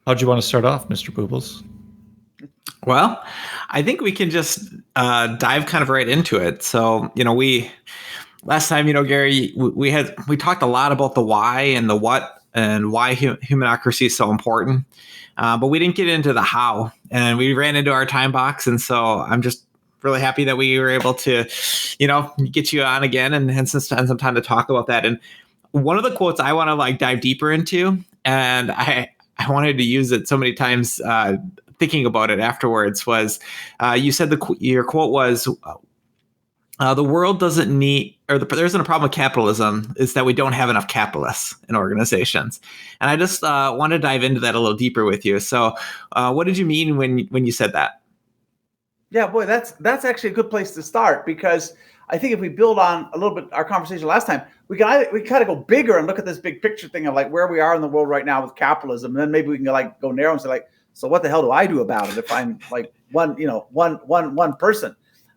How'd you want to start off, Mr. Boobles? Well, I think we can just dive kind of right into it. So, we last time, Gary, we talked a lot about the why and the what and why humanocracy is so important, but we didn't get into the how, and we ran into our time box. And so, I'm just really happy that we were able to, get you on again and spend some time to talk about that. And one of the quotes I want to dive deeper into, and I wanted to use it so many times. Thinking about it afterwards was you said your quote was the world doesn't need, or there isn't a problem with capitalism, is that we don't have enough capitalists in organizations. And I just want to dive into that a little deeper with you. So what did you mean when you said that? Yeah, boy, that's actually a good place to start, because I think if we build on a little bit our conversation last time, we kind of go bigger and look at this big picture thing of where we are in the world right now with capitalism, and then maybe we can go narrow and say so what the hell do I do about it if I'm one person?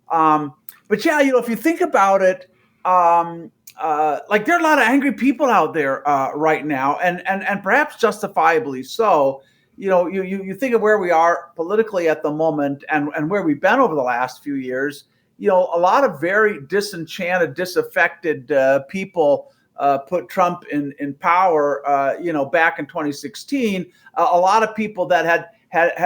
But yeah, if you think about it, there are a lot of angry people out there right now, and perhaps justifiably so. You think of where we are politically at the moment and where we've been over the last few years. A lot of very disenchanted, disaffected people put Trump in power, back in 2016. A lot of people that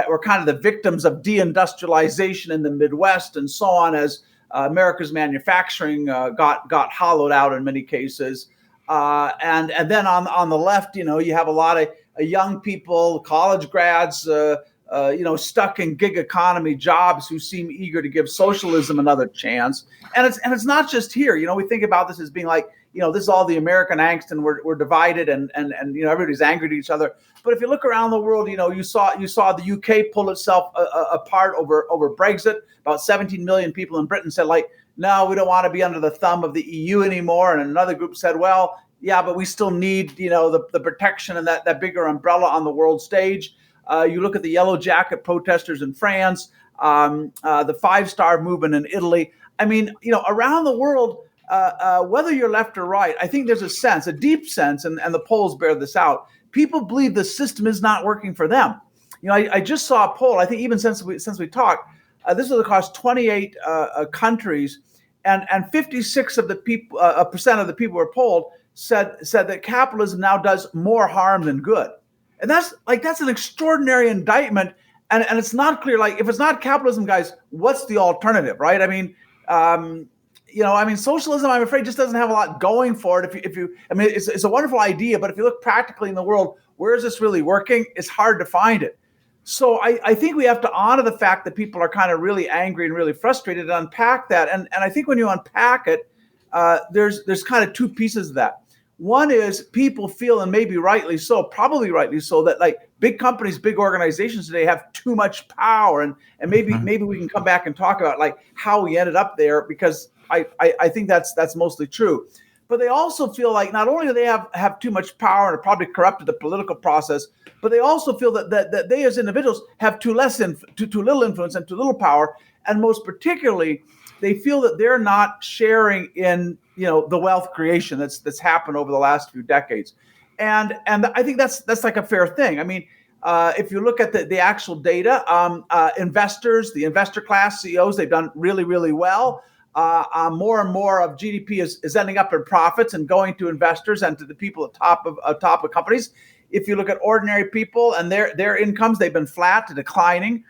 were kind of the victims of deindustrialization in the Midwest and so on, as America's manufacturing got hollowed out in many cases. And then on the left, you have a lot of young people, college grads, stuck in gig economy jobs who seem eager to give socialism another chance. And it's not just here. We think about this as being this is all the American angst, and we're divided, and everybody's angry at each other. But if you look around the world, you saw the UK pull itself apart over Brexit. About 17 million people in Britain said no, we don't want to be under the thumb of the EU anymore. And another group said, well, yeah, but we still need the protection and that bigger umbrella on the world stage. You look at the yellow jacket protesters in France, the 5-star movement in Italy. I mean, around the world, whether you're left or right, I think there's a deep sense, and the polls bear this out. People believe the system is not working for them. I just saw a poll. I think even since we talked, this was across 28 countries, and 56 of the people, percent of the people were polled said that capitalism now does more harm than good. And that's an extraordinary indictment. And it's not clear, if it's not capitalism, guys, what's the alternative, right? I mean, socialism, I'm afraid, just doesn't have a lot going for it. It's a wonderful idea, but if you look practically in the world, where is this really working? It's hard to find it. So I think we have to honor the fact that people are kind of really angry and really frustrated, and unpack that. And I think when you unpack it, there's kind of two pieces of that. One is people feel, and maybe rightly so, probably rightly so, that big companies, big organizations today have too much power, and maybe we can come back and talk about how we ended up there, because I think that's mostly true. But they also feel not only do they have too much power and have probably corrupted the political process, but they also feel that they as individuals have too little influence and too little power, and most particularly, they feel that they're not sharing in the wealth creation that's happened over the last few decades, and I think that's a fair thing. I mean, if you look at the actual data, investors, the investor class, CEOs, they've done really, really well. More and more of GDP is ending up in profits and going to investors and to the people at top of companies. If you look at ordinary people and their incomes, they've been flat to declining.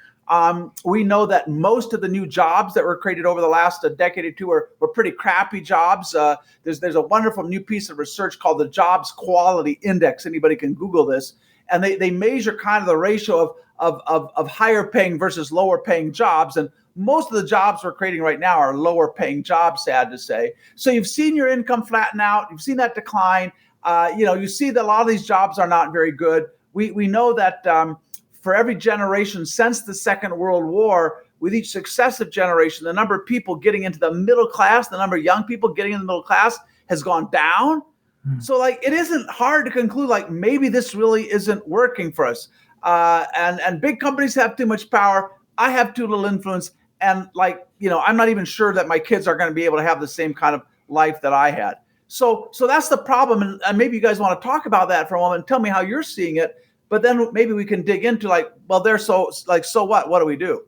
We know that most of the new jobs that were created over the last decade or two were pretty crappy jobs. There's a wonderful new piece of research called the Jobs Quality Index. Anybody can Google this. And they measure kind of the ratio of higher paying versus lower paying jobs. And most of the jobs we're creating right now are lower paying jobs, sad to say. So you've seen your income flatten out. You've seen that decline. You see that a lot of these jobs are not very good. We know that for every generation since the Second World War, with each successive generation, the number of people getting into the middle class, the number of young people getting in the middle class has gone down. So it isn't hard to conclude maybe this really isn't working for us. And big companies have too much power. I have too little influence. And I'm not even sure that my kids are going to be able to have the same kind of life that I had. So that's the problem. And maybe you guys want to talk about that for a moment and tell me how you're seeing it. But then maybe we can dig into like, well, they're so what? What do we do?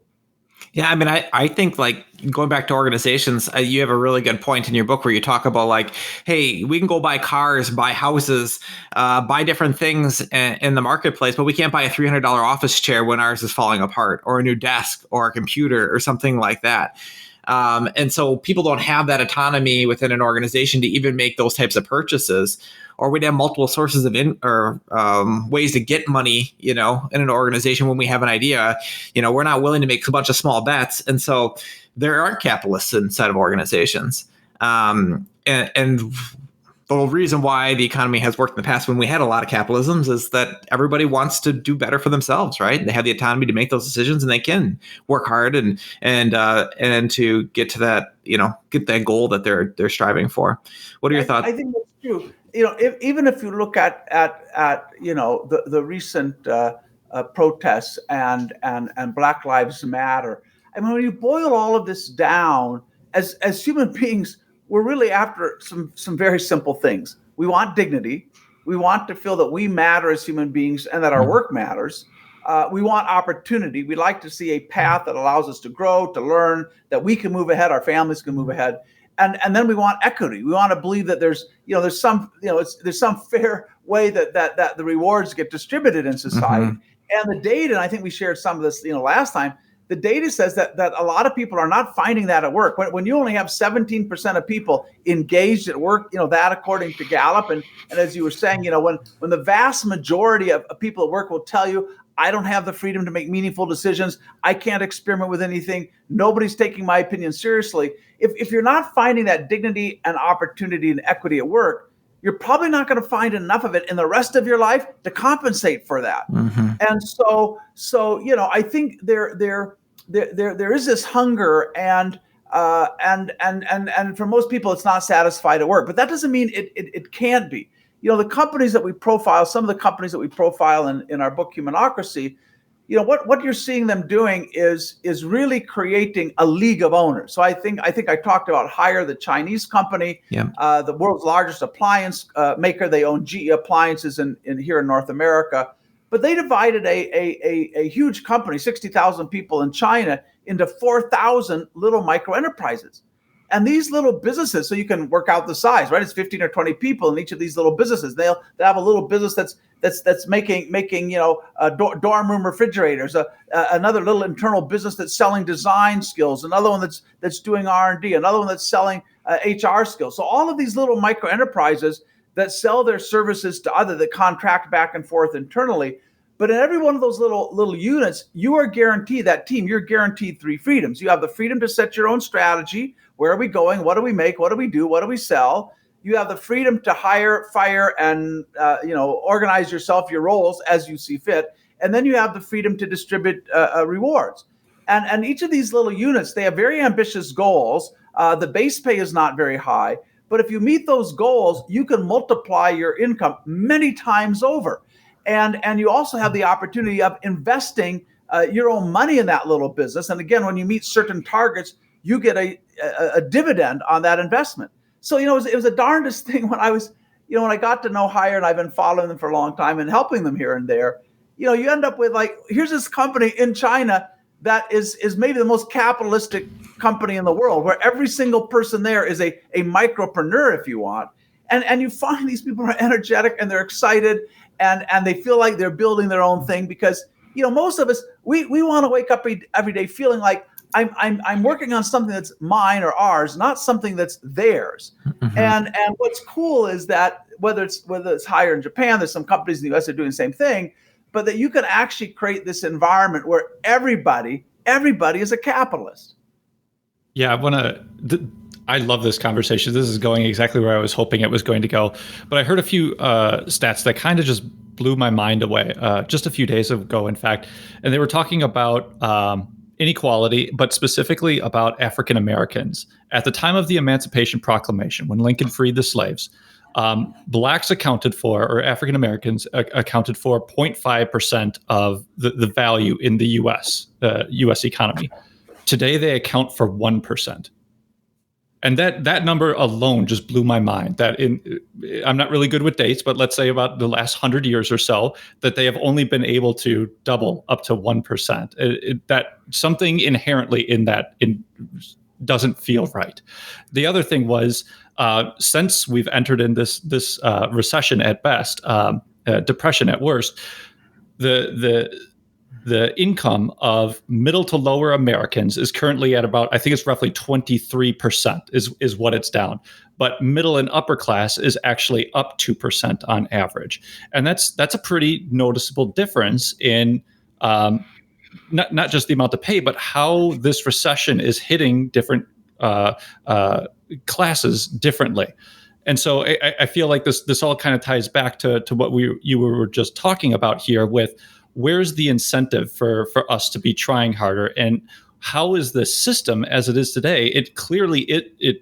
Yeah, I mean, I think like going back to organizations, you have a really good point in your book where you talk about like, hey, we can go buy cars, buy houses, buy different things in the marketplace, but we can't buy a $300 office chair when ours is falling apart, or a new desk or a computer or something like that. And so people don't have that autonomy within an organization to even make those types of purchases. Or we'd have multiple sources of ways to get money, in an organization when we have an idea. We're not willing to make a bunch of small bets. And so there aren't capitalists inside of organizations. And the reason why the economy has worked in the past when we had a lot of capitalisms is that everybody wants to do better for themselves, right? They have the autonomy to make those decisions, and they can work hard and to get to that, get that goal that they're striving for. What are your thoughts? I think that's true. Even if you look at the recent protests and Black Lives Matter, I mean, when you boil all of this down, as human beings, we're really after some very simple things. We want dignity. We want to feel that we matter as human beings and that our work matters. We want opportunity. We like to see a path that allows us to grow, to learn, that we can move ahead, our families can move ahead. And then we want equity. We want to believe that there's some fair way that the rewards get distributed in society. And the data, and I think we shared some of this, last time, the data says that a lot of people are not finding that at work. When you only have 17% of people engaged at work, that according to Gallup, and as you were saying, when the vast majority of people at work will tell you, I don't have the freedom to make meaningful decisions. I can't experiment with anything. Nobody's taking my opinion seriously. If you're not finding that dignity and opportunity and equity at work, you're probably not going to find enough of it in the rest of your life to compensate for that. And so I think there is this hunger, and for most people, it's not satisfied at work. But that doesn't mean it can't be. The companies that we profile, some of the companies that we profile in our book Humanocracy, what you're seeing them doing is really creating a league of owners. So I think I talked about Haier, the Chinese company, the world's largest appliance maker. They own GE appliances in here in North America. But they divided a huge company, 60,000 people in China, into 4,000 little micro enterprises. And these little businesses, so you can work out the size, right? It's 15 or 20 people in each of these little businesses. They have a little business that's making dorm room refrigerators. Another little internal business that's selling design skills. Another one that's doing R&D. Another one that's selling HR skills. So all of these little micro enterprises that sell their services to others, that contract back and forth internally. But in every one of those little units, you are guaranteed, that team, you're guaranteed 3 freedoms. You have the freedom to set your own strategy. Where are we going? What do we make? What do we do? What do we sell? You have the freedom to hire, fire, and organize yourself, your roles as you see fit. And then you have the freedom to distribute rewards. And each of these little units, they have very ambitious goals. The base pay is not very high. But if you meet those goals, you can multiply your income many times over. And you also have the opportunity of investing your own money in that little business. And again, when you meet certain targets, you get a dividend on that investment. So, it was the darndest thing when I was, when I got to know Haier, and I've been following them for a long time and helping them here and there, you end up with here's this company in China that is maybe the most capitalistic company in the world, where every single person there is a micropreneur, if you want. And you find these people are energetic and they're excited and they feel like they're building their own thing, because, most of us, we want to wake up every day feeling like I'm working on something that's mine or ours, not something that's theirs. And what's cool is that whether it's Haier in Japan, there's some companies in the US that are doing the same thing, but that you can actually create this environment where everybody is a capitalist. Yeah, I love this conversation. This is going exactly where I was hoping it was going to go. But I heard a few stats that kind of just blew my mind away just a few days ago, in fact. And they were talking about inequality, but specifically about African Americans. At the time of the Emancipation Proclamation, when Lincoln freed the slaves, blacks accounted for, or African Americans accounted for 0.5% of the value in the U.S. economy. Today, they account for 1%. And that number alone just blew my mind. I'm not really good with dates, but let's say about the last 100 years or so, that they have only been able to double up to 1%. That something inherently in that doesn't feel right. The other thing was, since we've entered in this recession at best, depression at worst, the income of middle to lower Americans is currently at about, I think it's roughly 23% is what it's down. But middle and upper class is actually up 2% on average. And that's a pretty noticeable difference in not just the amount to pay, but how this recession is hitting different classes differently. And so I feel like this all kind of ties back to what you were just talking about here with, where's the incentive for us to be trying harder, and how is the system as it is today? It clearly it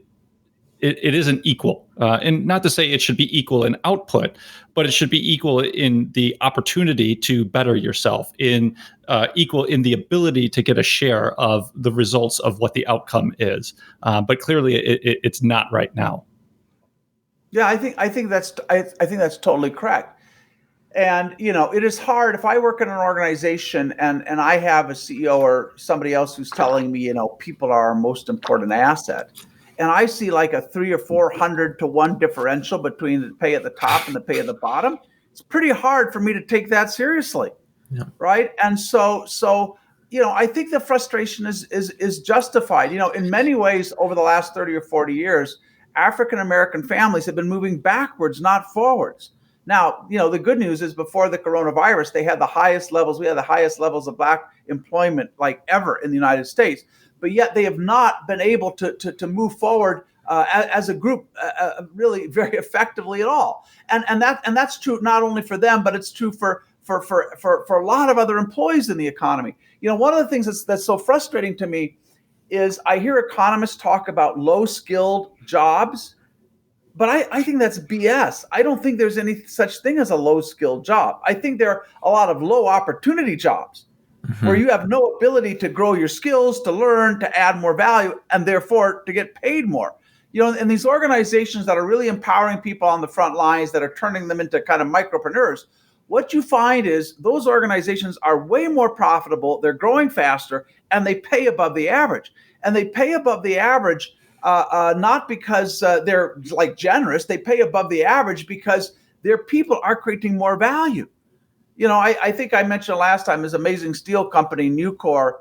isn't equal, and not to say it should be equal in output, but it should be equal in the opportunity to better yourself, equal in the ability to get a share of the results of what the outcome is. But clearly, it's not right now. Yeah, I think that's totally correct. And, it is hard if I work in an organization and I have a CEO or somebody else who's telling me, people are our most important asset. And I see like a 300 or 400 to 1 differential between the pay at the top and the pay at the bottom. It's pretty hard for me to take that seriously. Yeah. Right. And so, I think the frustration is justified. In many ways over the last 30 or 40 years, African-American families have been moving backwards, not forwards. Now, the good news is before the coronavirus, we had the highest levels of Black employment like ever in the United States. But yet they have not been able to move forward as a group really very effectively at all. And that's true not only for them, but it's true for a lot of other employees in the economy. One of the things that's so frustrating to me is I hear economists talk about low-skilled jobs, but I think that's BS. I don't think there's any such thing as a low-skilled job. I think there are a lot of low-opportunity jobs where you have no ability to grow your skills, to learn, to add more value, and therefore to get paid more. And these organizations that are really empowering people on the front lines, that are turning them into kind of micropreneurs, what you find is those organizations are way more profitable, they're growing faster, and they pay above the average. And they pay above the average not because they're like generous, they pay above the average because their people are creating more value. I think I mentioned last time this amazing steel company, Nucor,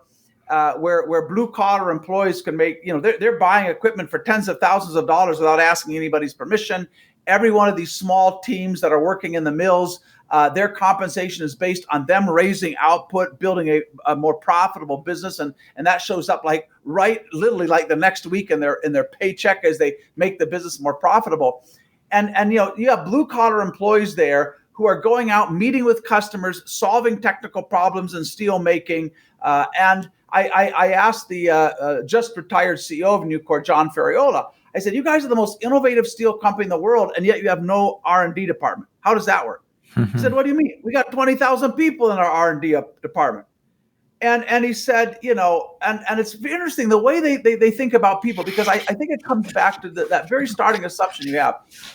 where blue collar employees can make, they're buying equipment for tens of thousands of dollars without asking anybody's permission. Every one of these small teams that are working in the mills, their compensation is based on them raising output, building a more profitable business, and that shows up literally like the next week in their paycheck as they make the business more profitable. And you have blue collar employees there who are going out, meeting with customers, solving technical problems in steel making. And I asked the just retired CEO of Nucor, John Ferriola, I said, you guys are the most innovative steel company in the world, and yet you have no R&D department. How does that work? He said, what do you mean? We got 20,000 people in our R&D department. And he said, and it's interesting the way they think about people, because I think it comes back to that very starting assumption you have.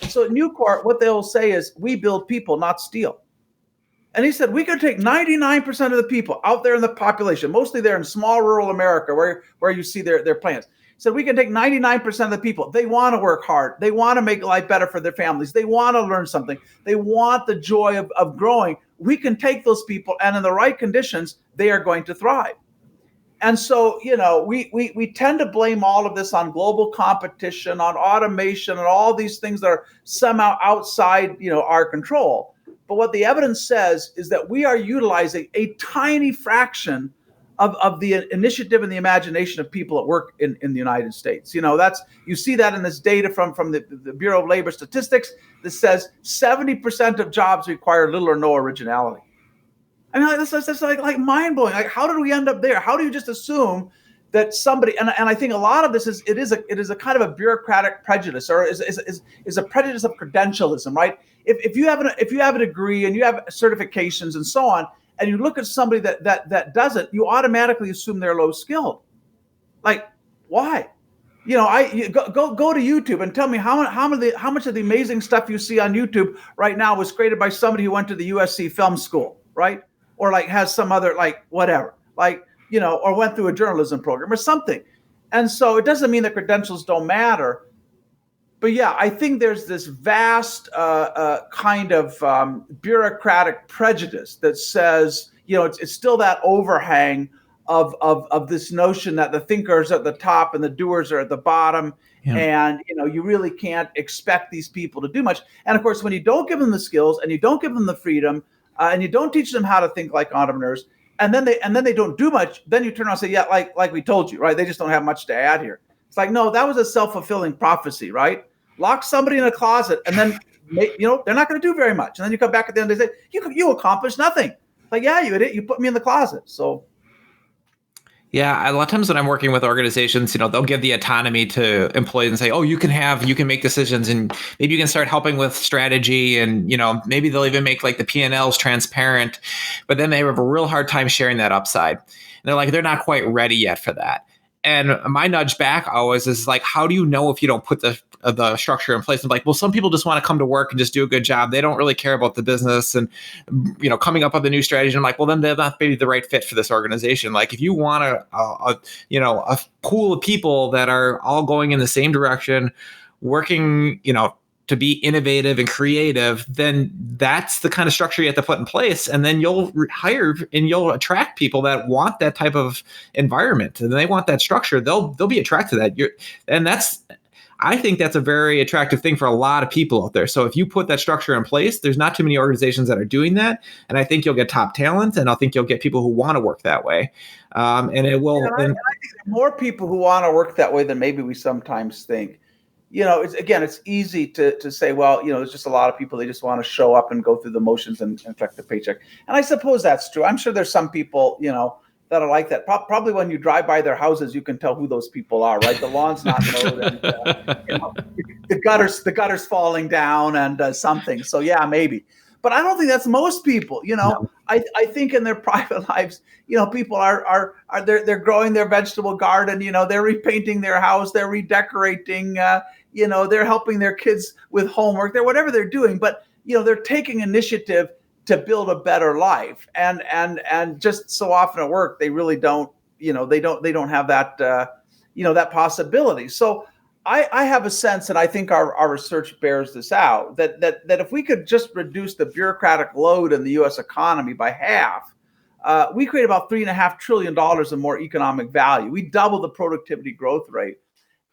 So at Nucor, what they'll say is, we build people, not steel. And he said, we could take 99% of the people out there in the population, mostly there in small rural America where you see their plants. So we can take 99% of the people. They want to work hard. They want to make life better for their families. They want to learn something. They want the joy of growing. We can take those people, and in the right conditions, they are going to thrive. And so, we tend to blame all of this on global competition, on automation, and all these things that are somehow outside, our control. But what the evidence says is that we are utilizing a tiny fraction of the initiative and the imagination of people at work in the United States. You see that in this data from the Bureau of Labor Statistics that says 70% of jobs require little or no originality. I mean, that's like mind-blowing. Like, how did we end up there? How do you just assume that somebody, and I think a lot of this is a kind of a bureaucratic prejudice, or is a prejudice of credentialism, right? If you have a degree and you have certifications and so on, and you look at somebody that doesn't, you automatically assume they're low skilled. Like, why? Go to YouTube and tell me how much of the amazing stuff you see on YouTube right now was created by somebody who went to the USC film school, right? Or like has some other like whatever, like or went through a journalism program or something. And so it doesn't mean that credentials don't matter, but yeah, I think there's this vast kind of bureaucratic prejudice that says, it's still that overhang of this notion that the thinkers are at the top and the doers are at the bottom. Yeah. And, you really can't expect these people to do much. And of course, when you don't give them the skills and you don't give them the freedom and you don't teach them how to think like entrepreneurs, and then they don't do much, then you turn around and say, yeah, like we told you, right? They just don't have much to add here. It's like, no, that was a self-fulfilling prophecy, right? Lock somebody in a closet and then, they're not going to do very much. And then you come back at the end and they say, you accomplished nothing. Like, yeah, you idiot, you put me in the closet. So. Yeah, a lot of times when I'm working with organizations, they'll give the autonomy to employees and say, oh, you can make decisions and maybe you can start helping with strategy and, maybe they'll even make like the P&Ls transparent, but then they have a real hard time sharing that upside. And they're like, they're not quite ready yet for that. And my nudge back always is like, how do you know if you don't put the structure in place? I'm like, well, some people just want to come to work and just do a good job. They don't really care about the business and, coming up with a new strategy. I'm like, well, then they're not maybe the right fit for this organization. Like if you want a pool of people that are all going in the same direction, working, to be innovative and creative, then that's the kind of structure you have to put in place. And then you'll hire and you'll attract people that want that type of environment and they want that structure. They'll be attracted to that. I think that's a very attractive thing for a lot of people out there. So if you put that structure in place, there's not too many organizations that are doing that. And I think you'll get top talent and I think you'll get people who want to work that way. And it will. I think more people who want to work that way than maybe we sometimes think. It's easy to say, well, there's just a lot of people, they just want to show up and go through the motions and collect the paycheck. And I suppose that's true. I'm sure there's some people, that are like that. Probably when you drive by their houses, you can tell who those people are, right? The lawn's not mowed and the gutter's falling down and something. So yeah, maybe. But I don't think that's most people, No. I think in their private lives, people are they're growing their vegetable garden, they're repainting their house, they're redecorating, they're helping their kids with homework, whatever they're doing, but they're taking initiative to build a better life. And just so often at work, they really don't, they don't have that, that possibility. So I have a sense, and I think our research bears this out, that if we could just reduce the bureaucratic load in the U.S. economy by half, we create about $3.5 trillion in more economic value. We double the productivity growth rate.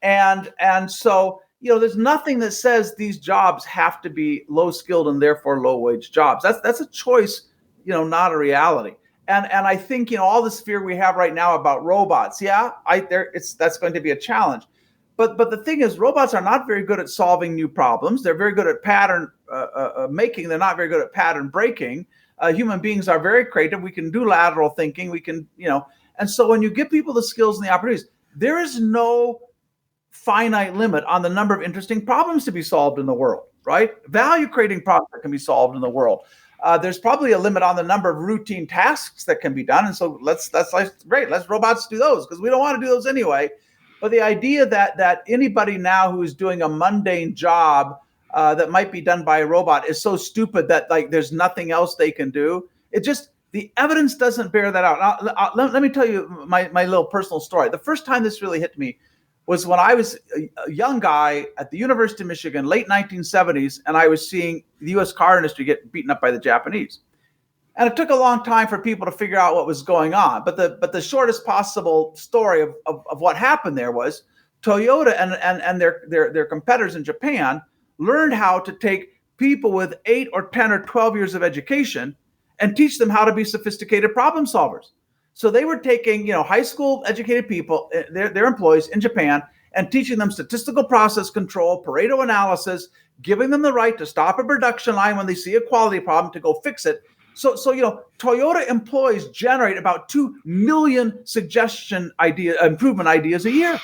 And so, there's nothing that says these jobs have to be low skilled and therefore low wage jobs. That's a choice, not a reality. And I think, all this fear we have right now about robots, that's going to be a challenge. But the thing is, robots are not very good at solving new problems. They're very good at pattern making. They're not very good at pattern breaking. Human beings are very creative. We can do lateral thinking. We can, and so when you give people the skills and the opportunities, there is no finite limit on the number of interesting problems to be solved in the world, right? Value creating problems that can be solved in the world. There's probably a limit on the number of routine tasks that can be done. And so that's great. Let's robots do those because we don't want to do those anyway. But the idea that anybody now who is doing a mundane job that might be done by a robot is so stupid that like there's nothing else they can do. The evidence doesn't bear that out. Now, let me tell you my little personal story. The first time this really hit me was when I was a young guy at the University of Michigan, late 1970s, and I was seeing the U.S. car industry get beaten up by the Japanese. And it took a long time for people to figure out what was going on. But the shortest possible story of what happened there was Toyota and their competitors in Japan learned how to take people with 8 or 10 or 12 years of education and teach them how to be sophisticated problem solvers. So they were taking, high school educated people, their employees in Japan, and teaching them statistical process control, Pareto analysis, giving them the right to stop a production line when they see a quality problem to go fix it. So Toyota employees generate about 2 million improvement ideas a year.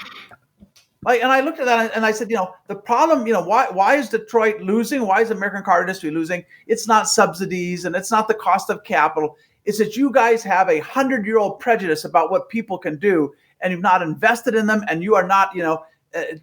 And I looked at that and I said, the problem, why is Detroit losing? Why is the American car industry losing? It's not subsidies and it's not the cost of capital. It's that you guys have a 100-year-old prejudice about what people can do, and you've not invested in them, and you are not,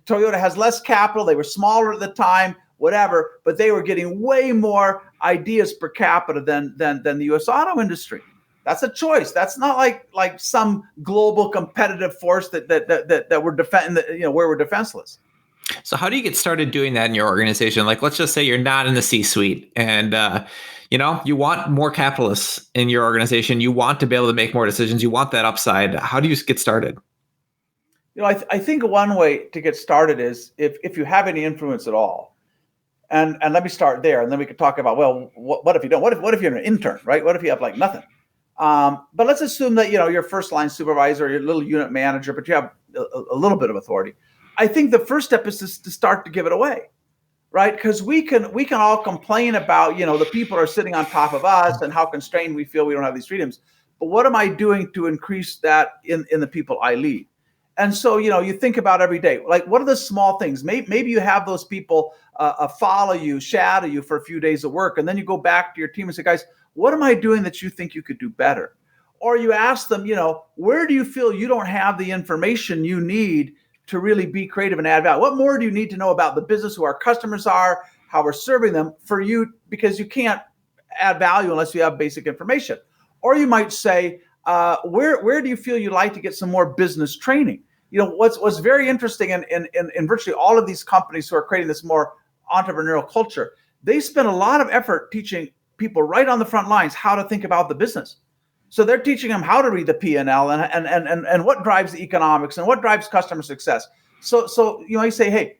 Toyota has less capital. They were smaller at the time, whatever, but they were getting way more ideas per capita than the U.S. auto industry. That's a choice. That's not like some global competitive force that we're defending, where we're defenseless. So how do you get started doing that in your organization? Like, let's just say you're not in the C-suite and, you want more capitalists in your organization. You want to be able to make more decisions. You want that upside. How do you get started? I think one way to get started is if you have any influence at all. And let me start there, and then we could talk about, well, what if you don't? What if you're an intern, right? What if you have like nothing? But let's assume that you're first line supervisor, you're a little unit manager, but you have a little bit of authority. I think the first step is to start to give it away, right? Because we can all complain about the people are sitting on top of us and how constrained we feel we don't have these freedoms. But what am I doing to increase that in the people I lead? And so you think about every day, like what are the small things? Maybe you have those people follow you, shadow you for a few days of work, and then you go back to your team and say, guys, what am I doing that you think you could do better? Or you ask them, where do you feel you don't have the information you need to really be creative and add value? What more do you need to know about the business, who our customers are, how we're serving them for you? Because you can't add value unless you have basic information. Or you might say, where do you feel you'd like to get some more business training? What's very interesting in virtually all of these companies who are creating this more entrepreneurial culture, they spend a lot of effort teaching people right on the front lines how to think about the business. So they're teaching them how to read the P&L and what drives the economics and what drives customer success. So you say, hey,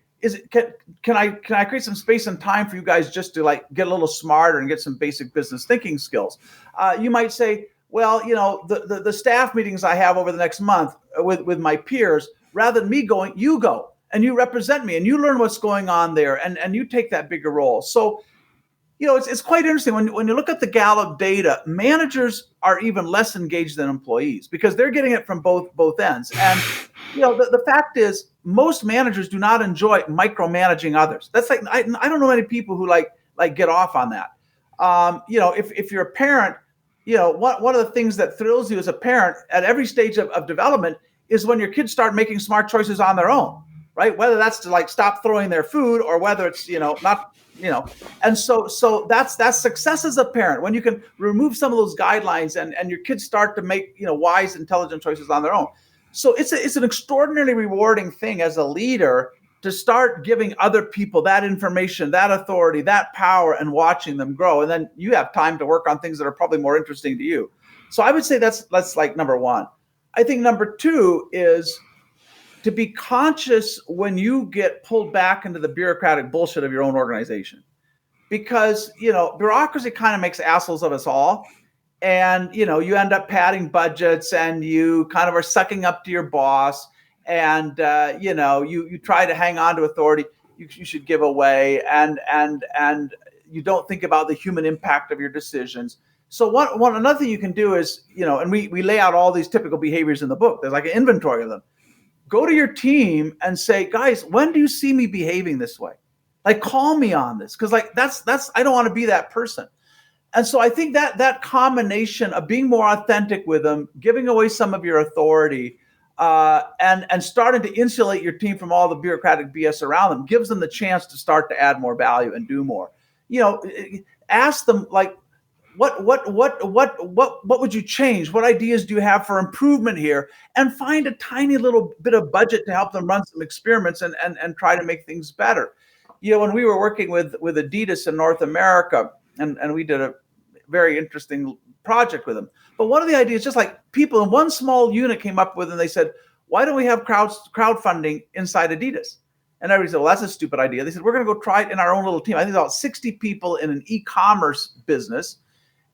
can I create some space and time for you guys just to get a little smarter and get some basic business thinking skills? You might say, well, the staff meetings I have over the next month with my peers, rather than me going, you go and you represent me and you learn what's going on there and you take that bigger role. So it's quite interesting when you look at the Gallup data, managers are even less engaged than employees because they're getting it from both ends. And the fact is, most managers do not enjoy micromanaging others. That's I don't know any people who like get off on that. If you're a parent, one of the things that thrills you as a parent at every stage of development is when your kids start making smart choices on their own, right? Whether that's to stop throwing their food or whether it's not. And so that's success as a parent when you can remove some of those guidelines and your kids start to make wise, intelligent choices on their own. So it's an extraordinarily rewarding thing as a leader to start giving other people that information, that authority, that power, and watching them grow. And then you have time to work on things that are probably more interesting to you. So I would say that's like number one. I think number two is to be conscious when you get pulled back into the bureaucratic bullshit of your own organization. Because, bureaucracy kind of makes assholes of us all. And, you end up padding budgets and you kind of are sucking up to your boss. And, you try to hang on to authority you should give away. And you don't think about the human impact of your decisions. So another thing you can do is, and we lay out all these typical behaviors in the book. There's like an inventory of them. Go to your team and say, guys, when do you see me behaving this way? Call me on this. Because that's I don't want to be that person. And so I think that combination of being more authentic with them, giving away some of your authority, and starting to insulate your team from all the bureaucratic BS around them gives them the chance to start to add more value and do more. Ask them what would you change? What ideas do you have for improvement here? And find a tiny little bit of budget to help them run some experiments and try to make things better. When we were working with Adidas in North America, and we did a very interesting project with them. But one of the ideas, just people in one small unit came up with, and they said, why don't we have crowdfunding inside Adidas? And everybody said, well, that's a stupid idea. They said, we're going to go try it in our own little team. I think about 60 people in an e-commerce business.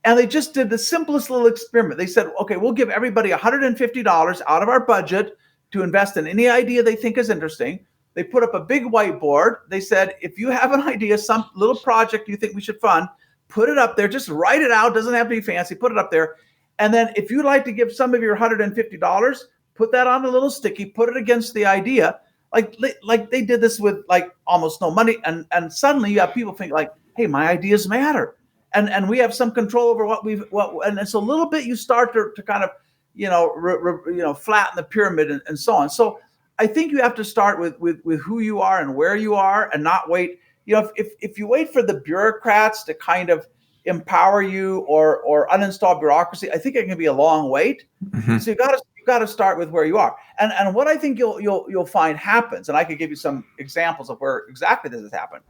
And they just did the simplest little experiment. They said, okay, we'll give everybody $150 out of our budget to invest in any idea they think is interesting. They put up a big whiteboard. They said, if you have an idea, some little project you think we should fund, put it up there. Just write it out. Doesn't have to be fancy. Put it up there. And then if you'd like to give some of your $150, put that on a little sticky, put it against the idea. Like they did this with almost no money. And suddenly you have people think hey, my ideas matter. And we have some control over and so a little bit you start to kind of, flatten the pyramid and so on. So I think you have to start with who you are and where you are, and not wait. If you wait for the bureaucrats to kind of empower you or uninstall bureaucracy, I think it can be a long wait. Mm-hmm. So you got to start with where you are. And what I think you'll find happens, and I could give you some examples of where exactly this has happened.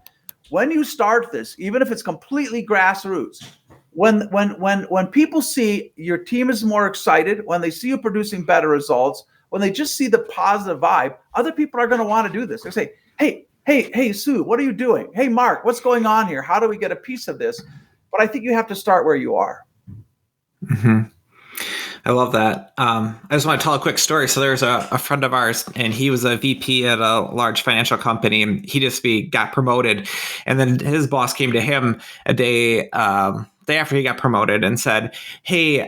When you start this, even if it's completely grassroots, when people see your team is more excited, when they see you producing better results, when they just see the positive vibe, other people are going to want to do this. They say, hey, Sue, what are you doing? Hey, Mark, what's going on here? How do we get a piece of this? But I think you have to start where you are. Mm-hmm. I love that. I just want to tell a quick story. So there's a friend of ours, and he was a VP at a large financial company, and he just got promoted. And then his boss came to him a day after he got promoted and said, hey,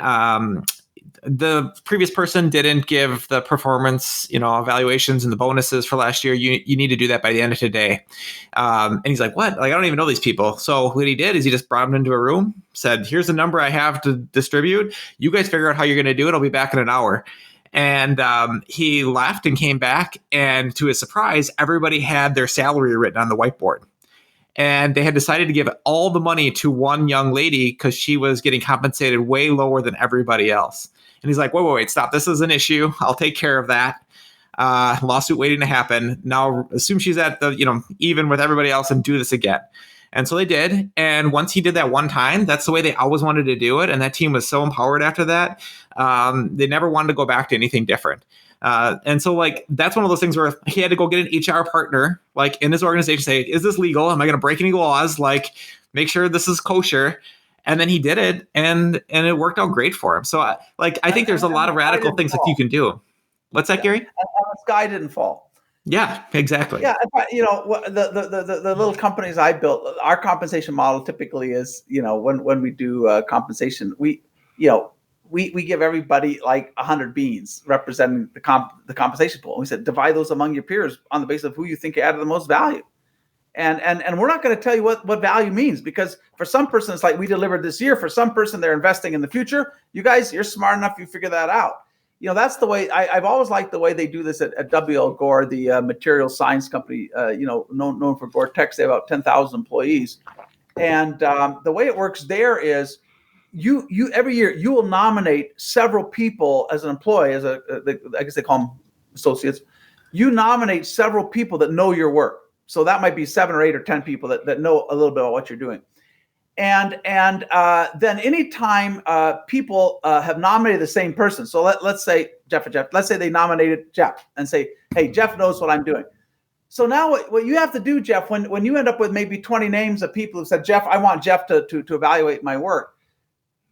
the previous person didn't give the performance, evaluations and the bonuses for last year. You need to do that by the end of today. And he's like, what? Like, I don't even know these people. So what he did is he just brought them into a room, said, here's the number I have to distribute. You guys figure out how you're going to do it. I'll be back in an hour. And he left and came back. And to his surprise, everybody had their salary written on the whiteboard. And they had decided to give all the money to one young lady because she was getting compensated way lower than everybody else. And he's like, wait, stop. This is an issue. I'll take care of that. Lawsuit waiting to happen. Now assume she's at the, even with everybody else, and do this again. And so they did. And once he did that one time, that's the way they always wanted to do it. And that team was so empowered after that. They never wanted to go back to anything different. And so that's one of those things where he had to go get an HR partner, in his organization, say, is this legal? Am I going to break any laws? Make sure this is kosher. And then he did it, and it worked out great for him. So I think there's a lot of radical things that you can do. What's that, Gary? And the sky didn't fall. Yeah, exactly. Yeah, the little companies I built, our compensation model typically is, when we do compensation, we give everybody 100 beans representing the compensation pool. And we said, divide those among your peers on the basis of who you think added the most value. And we're not going to tell you what value means, because for some person, it's like we delivered this year. For some person, they're investing in the future. You guys, you're smart enough. You figure that out. That's the way I've always liked the way they do this at W.L. Gore, the material science company, known for Gore-Tex. They have about 10,000 employees. And the way it works there is you every year you will nominate several people as an employee, I guess they call them associates. You nominate several people that know your work. So that might be 7 or 8 or 10 people that know a little bit about what you're doing. And then anytime people have nominated the same person, so let's say Jeff, let's say they nominated Jeff and say, hey, Jeff knows what I'm doing. So now what you have to do, Jeff, when you end up with maybe 20 names of people who said, Jeff, I want Jeff to evaluate my work,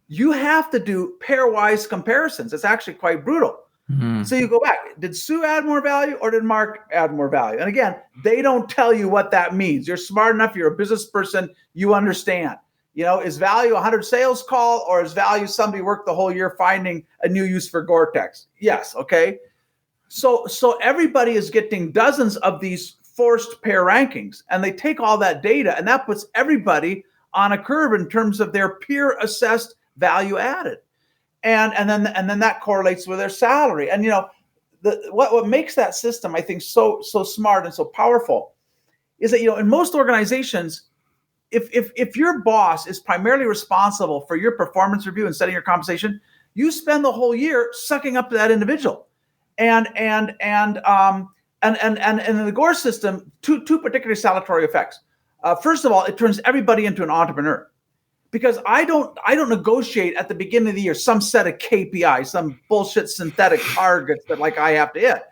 you have to do pairwise comparisons. It's actually quite brutal. Mm-hmm. So you go back. Did Sue add more value or did Mark add more value? And again, they don't tell you what that means. You're smart enough. You're a business person. You understand. Is value 100 sales call, or is value somebody worked the whole year finding a new use for Gore-Tex? Yes. Okay. So everybody is getting dozens of these forced pair rankings, and they take all that data, and that puts everybody on a curve in terms of their peer assessed value added. And then that correlates with their salary. And what makes that system, I think, so smart and so powerful is that in most organizations, if your boss is primarily responsible for your performance review and setting your compensation, you spend the whole year sucking up to that individual. And in the Gore system, two particularly salutary effects. First of all, it turns everybody into an entrepreneur. Because I don't negotiate at the beginning of the year some set of KPIs, some bullshit synthetic targets that I have to hit.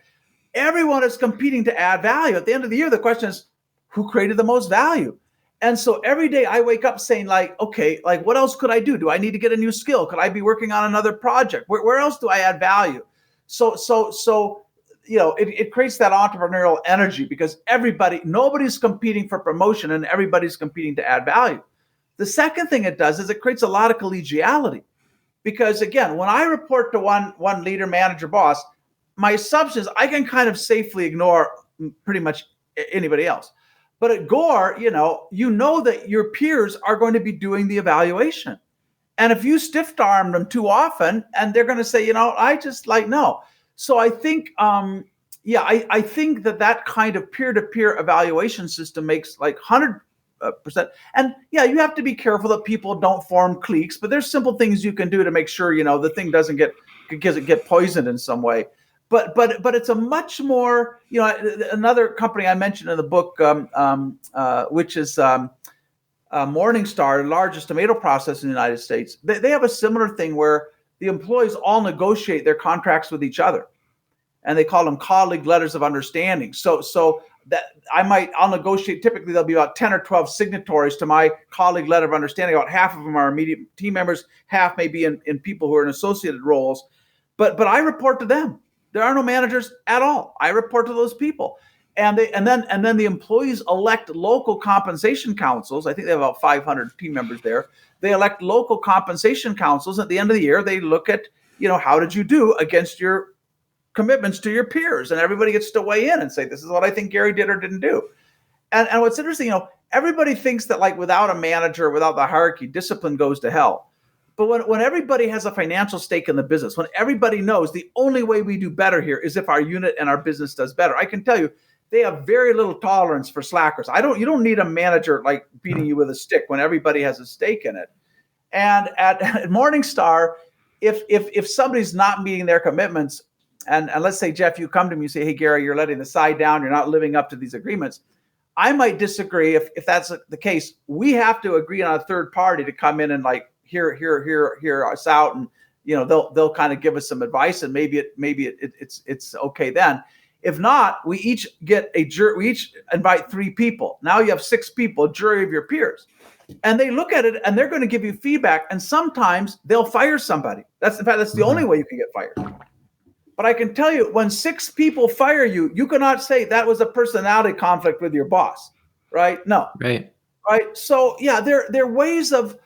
Everyone is competing to add value. At the end of the year, the question is, who created the most value? And so every day I wake up saying okay, what else could I do? Do I need to get a new skill? Could I be working on another project? Where else do I add value? So it creates that entrepreneurial energy, because nobody's competing for promotion and everybody's competing to add value. The second thing it does is it creates a lot of collegiality, because again, when I report to one leader, manager, boss, my assumption is I can kind of safely ignore pretty much anybody else. But at Gore, you know that your peers are going to be doing the evaluation. And if you stiff-arm them too often, and they're going to say, I just no. So I think, yeah, I think that kind of peer-to-peer evaluation system makes like 100%. And yeah, you have to be careful that people don't form cliques, but there's simple things you can do to make sure, the thing doesn't get poisoned in some way. But it's a much more, another company I mentioned in the book, which is Morningstar, the largest tomato processor in the United States. They have a similar thing where the employees all negotiate their contracts with each other, and they call them colleague letters of understanding. So that I'll negotiate. Typically, there'll be about 10 or 12 signatories to my colleague letter of understanding. About half of them are immediate team members, half may be in people who are in associated roles. But I report to them. There are no managers at all. I report to those people. And then the employees elect local compensation councils. I think they have about 500 team members there. They elect local compensation councils. At the end of the year, they look at, how did you do against your commitments to your peers, and everybody gets to weigh in and say, this is what I think Gary did or didn't do. And what's interesting, everybody thinks that like without a manager, without the hierarchy, discipline goes to hell. But when everybody has a financial stake in the business, when everybody knows the only way we do better here is if our unit and our business does better, I can tell you, they have very little tolerance for slackers. You don't need a manager like beating you with a stick when everybody has a stake in it. And at Morningstar, if somebody's not meeting their commitments, and let's say, Jeff, you come to me and say, hey, Gary, you're letting the side down, you're not living up to these agreements. I might disagree if that's the case. We have to agree on a third party to come in and like hear us out, and they'll kind of give us some advice, and maybe it's okay then. If not, we each get a jury. We each invite 3 people. Now you have 6 people, a jury of your peers, and they look at it and they're going to give you feedback. And sometimes they'll fire somebody. That's the only way you can get fired. But I can tell you, when 6 people fire you, you cannot say that was a personality conflict with your boss, right? No, right. So yeah, there are ways of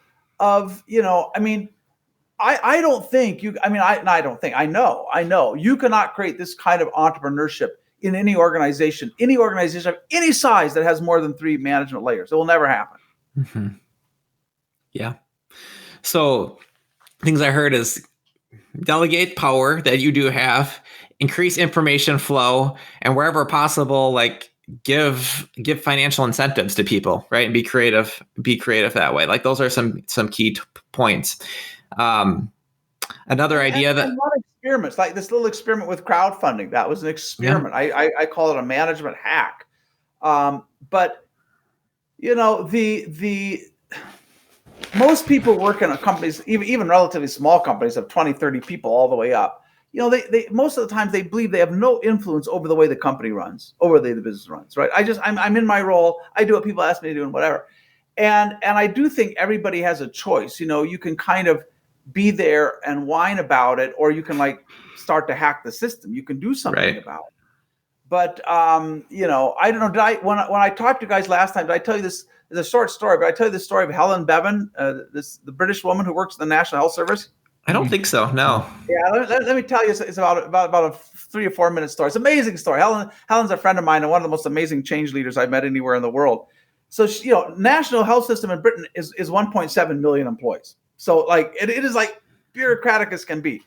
I don't think you. I don't think. I know you cannot create this kind of entrepreneurship in any organization of any size that has more than 3 management layers. It will never happen. Mm-hmm. Yeah. So things I heard is delegate power that you do have, increase information flow, and wherever possible, like give financial incentives to people, right? And be creative that way. Like those are some key points. Another idea that not experiments, like this little experiment with crowdfunding, that was an experiment. Yeah. I call it a management hack. But the most people work in companies, even relatively small companies of 20, 30 people all the way up. They most of the time they believe they have no influence over the way the company runs, over the business runs, right? I'm in my role. I do what people ask me to do and whatever. And I do think everybody has a choice. You can kind of be there and whine about it, or you can like start to hack the system. You can do something about it. But I don't know. When I talked to you guys last time, did I tell you this? It's a short story, but I tell you the story of Helen Bevan, the British woman who works in the National Health Service. I don't think so. No. Yeah, let me tell you. It's about a 3 or 4 minute story. It's an amazing story. Helen's a friend of mine and one of the most amazing change leaders I've met anywhere in the world. So national health system in Britain is 1.7 million employees. So like it is like bureaucratic as can be,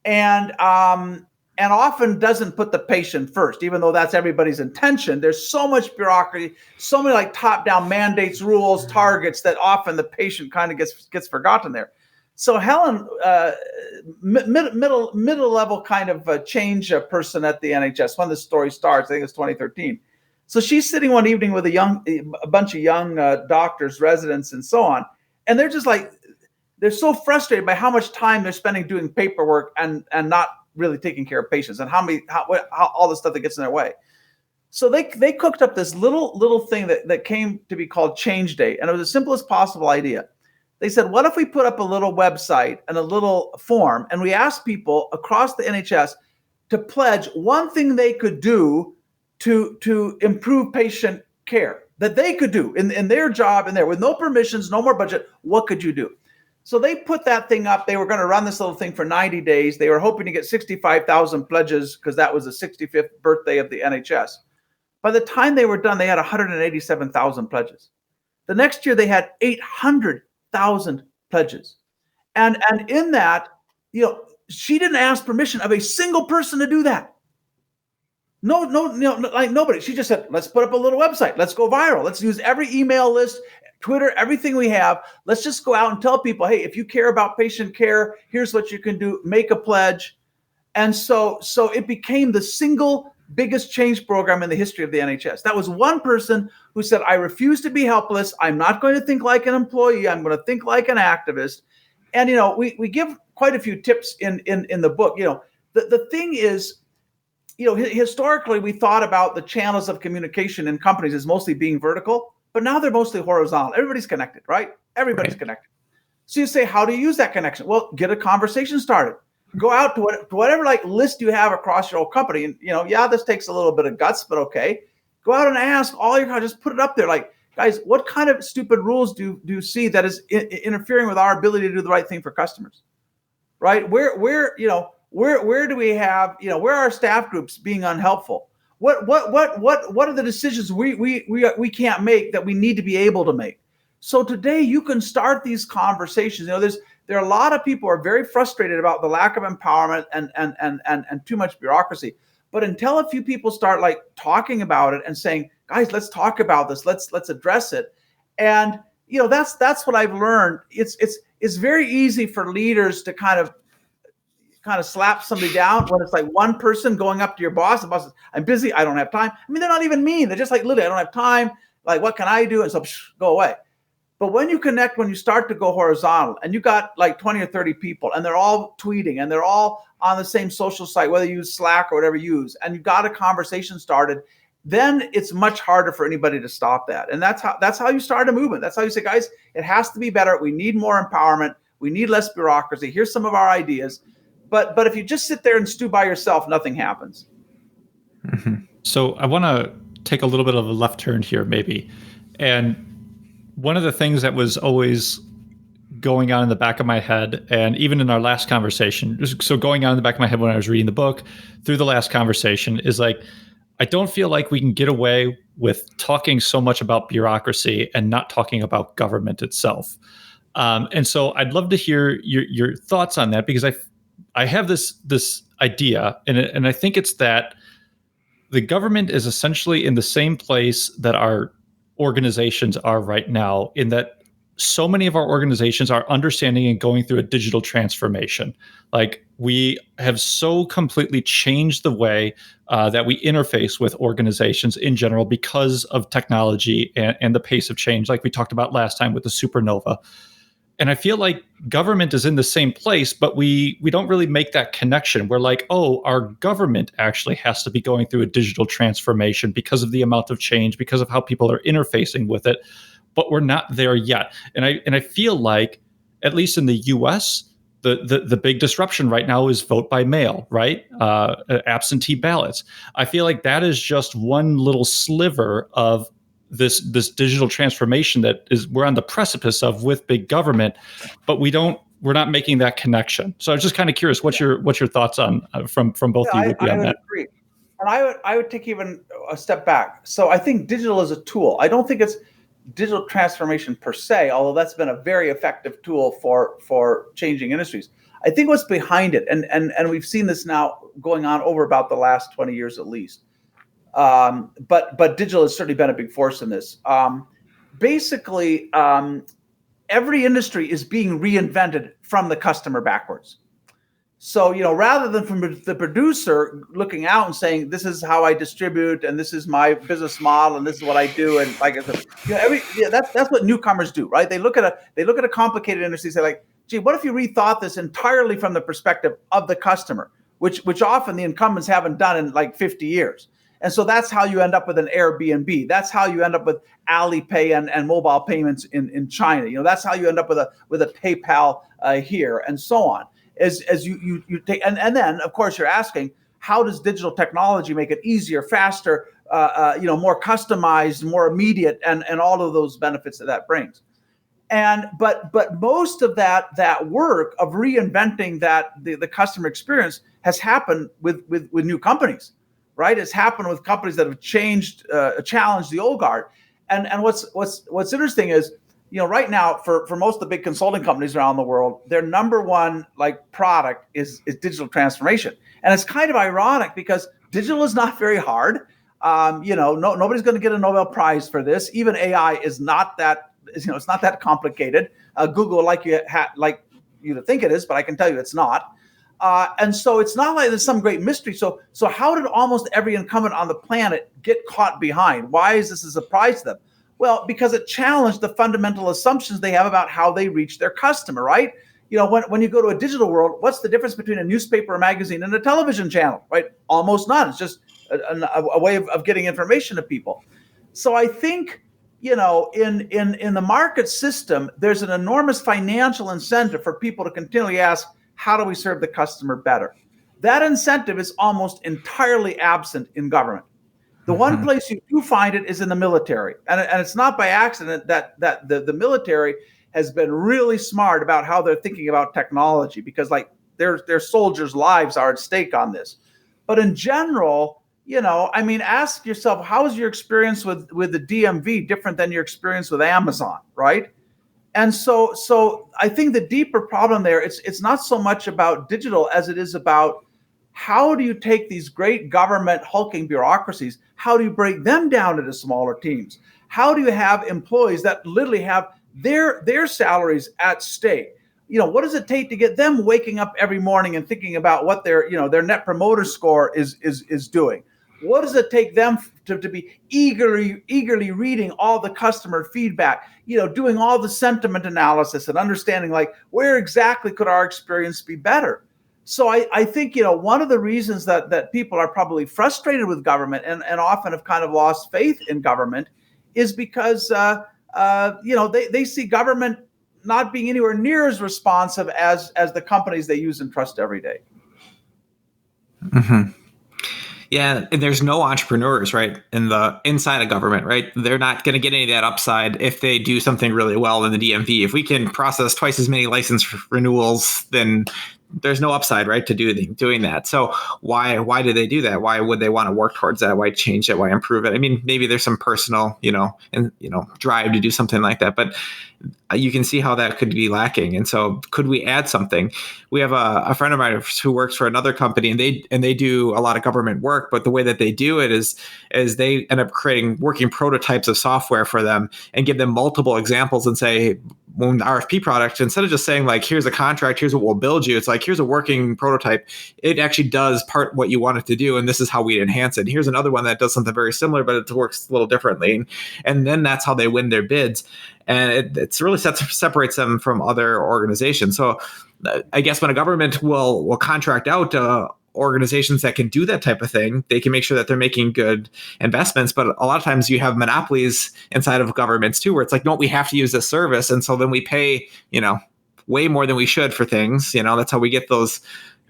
and often doesn't put the patient first, even though that's everybody's intention. There's so much bureaucracy, so many like top-down mandates, rules, targets that often the patient kind of gets forgotten there. So Helen, middle level kind of a change person at the NHS when the story starts. I think it's 2013. So she's sitting one evening with a bunch of young doctors, residents, and so on, and they're just like they're so frustrated by how much time they're spending doing paperwork and not really taking care of patients, and how all the stuff that gets in their way. So they cooked up this little thing that came to be called Change Day, and it was the simplest possible idea. They said, what if we put up a little website and a little form, and we asked people across the NHS to pledge one thing they could do to improve patient care, that they could do in their job and there with no permissions, no more budget. What could you do? So they put that thing up. They were going to run this little thing for 90 days. They were hoping to get 65,000 pledges because that was the 65th birthday of the NHS. By the time they were done, they had 187,000 pledges. The next year, they had 800,000 pledges. And in that, she didn't ask permission of a single person to do that. like nobody. She just said, let's put up a little website. Let's go viral. Let's use every email list, Twitter, everything we have. Let's just go out and tell people, hey, if you care about patient care, here's what you can do. Make a pledge. And so it became the single biggest change program in the history of the NHS. That was one person who said, I refuse to be helpless. I'm not going to think like an employee. I'm going to think like an activist. And, we give quite a few tips in the book. The thing is, historically, we thought about the channels of communication in companies as mostly being vertical, but now they're mostly horizontal. Everybody's connected, right? Everybody's connected. So you say, how do you use that connection? Well, get a conversation started. Go out to whatever list you have across your whole company. And, this takes a little bit of guts, but okay. Go out and ask all your just put it up there. Like, guys, what kind of stupid rules do you see that is interfering with our ability to do the right thing for customers? Right? Where do we have, where are our staff groups being unhelpful? What are the decisions we can't make that we need to be able to make? So today you can start these conversations. There are a lot of people who are very frustrated about the lack of empowerment and too much bureaucracy. But until a few people start talking about it and saying, guys, let's talk about this, let's address it. And that's what I've learned. It's very easy for leaders to kind of slap somebody down when it's one person going up to your boss. The boss says, I'm busy, I don't have time. I mean, they're not even mean. They're just literally, I don't have time. What can I do? And so go away. But when you connect, when you start to go horizontal and you got 20 or 30 people and they're all tweeting and they're all on the same social site, whether you use Slack or whatever you use, and you got a conversation started, then it's much harder for anybody to stop that. And that's how you start a movement. That's how you say, guys, it has to be better. We need more empowerment. We need less bureaucracy. Here's some of our ideas. But if you just sit there and stew by yourself, nothing happens. Mm-hmm. So I want to take a little bit of a left turn here, maybe. And one of the things that was always going on in the back of my head, and even in our last conversation, so going on in the back of my head when I was reading the book through the last conversation is I don't feel like we can get away with talking so much about bureaucracy and not talking about government itself. And so I'd love to hear your thoughts on that, because I have this idea, and I think it's that the government is essentially in the same place that our organizations are right now, in that so many of our organizations are understanding and going through a digital transformation. We have so completely changed the way that we interface with organizations in general because of technology and the pace of change, like we talked about last time with the supernova. And I feel like government is in the same place, but we don't really make that connection. We're like, oh, our government actually has to be going through a digital transformation because of the amount of change, because of how people are interfacing with it. But we're not there yet. And I feel like, at least in the US, the big disruption right now is vote by mail, right? Absentee ballots. I feel like that is just one little sliver of this digital transformation that we're on the precipice of with big government, but we're not making that connection. So I was just kind of curious, what's your thoughts on from both of you would be on that? Agree. And I would take even a step back. So I think digital is a tool. I don't think it's digital transformation per se, although that's been a very effective tool for changing industries. I think what's behind it, and we've seen this now going on over about the last 20 years at least. But digital has certainly been a big force in this. Basically, every industry is being reinvented from the customer backwards. So, rather than from the producer looking out and saying, this is how I distribute, and this is my business model, and this is what I do, and like I said, that's what newcomers do, right? They look at a complicated industry, say gee, what if you rethought this entirely from the perspective of the customer, which often the incumbents haven't done in 50 years. And so that's how you end up with an Airbnb. That's how you end up with Alipay and mobile payments in China. That's how you end up with a PayPal here, and so on. As you take, and then of course you're asking, how does digital technology make it easier, faster, more customized, more immediate, and all of those benefits that brings. And but most of that work of reinventing the customer experience has happened with new companies. Right, it's happened with companies that have challenged the old guard, and what's interesting is, right now for most of the big consulting companies around the world, their number one like product is digital transformation. And it's kind of ironic because digital is not very hard. Nobody's going to get a Nobel Prize for this. Even AI is not that, it's not that complicated. Google like you to think it is, but I can tell you it's not. And so it's not like there's some great mystery. So how did almost every incumbent on the planet get caught behind? Why is this a surprise to them? Well, because it challenged the fundamental assumptions they have about how they reach their customer, right? When you go to a digital world, what's the difference between a newspaper or magazine and a television channel, right? Almost none. It's just a way of getting information to people. So I think, in the market system, there's an enormous financial incentive for people to continually ask, how do we serve the customer better? That incentive is almost entirely absent in government. The one place you do find it is in the military. And it's not by accident that the military has been really smart about how they're thinking about technology, because like their soldiers' lives are at stake on this. But in general, ask yourself, how is your experience with the DMV different than your experience with Amazon, right? And so I think the deeper problem there, it's not so much about digital as it is about how do you take these great government hulking bureaucracies, how do you break them down into smaller teams? How do you have employees that literally have their salaries at stake? What does it take to get them waking up every morning and thinking about what their net promoter score is doing? What does it take them to be eagerly reading all the customer feedback, doing all the sentiment analysis and understanding like where exactly could our experience be better? So I think, one of the reasons that people are probably frustrated with government and often have kind of lost faith in government is because, they see government not being anywhere near as responsive as the companies they use and trust every day. Mm-hmm. Yeah, and there's no entrepreneurs, right, inside of government, right? They're not going to get any of that upside if they do something really well in the DMV. If we can process twice as many license renewals, then there's no upside, right, to doing that. So why do they do that? Why would they want to work towards that? Why change it? Why improve it? I mean, maybe there's some personal, drive to do something like that, but you can see how that could be lacking. And so could we add something? We have a friend of mine who works for another company, and they do a lot of government work, but the way that they do it is they end up creating working prototypes of software for them and give them multiple examples and say, when the RFP product, instead of just saying like, here's a contract, here's what we'll build you, it's like, here's a working prototype. It actually does part what you want it to do, and this is how we enhance it. Here's another one that does something very similar, but it works a little differently. And then that's how they win their bids. And it's really separates them from other organizations. So I guess when a government will contract out organizations that can do that type of thing, they can make sure that they're making good investments. But a lot of times you have monopolies inside of governments too, where it's like, no, we have to use this service. And so then we pay, way more than we should for things. That's how we get those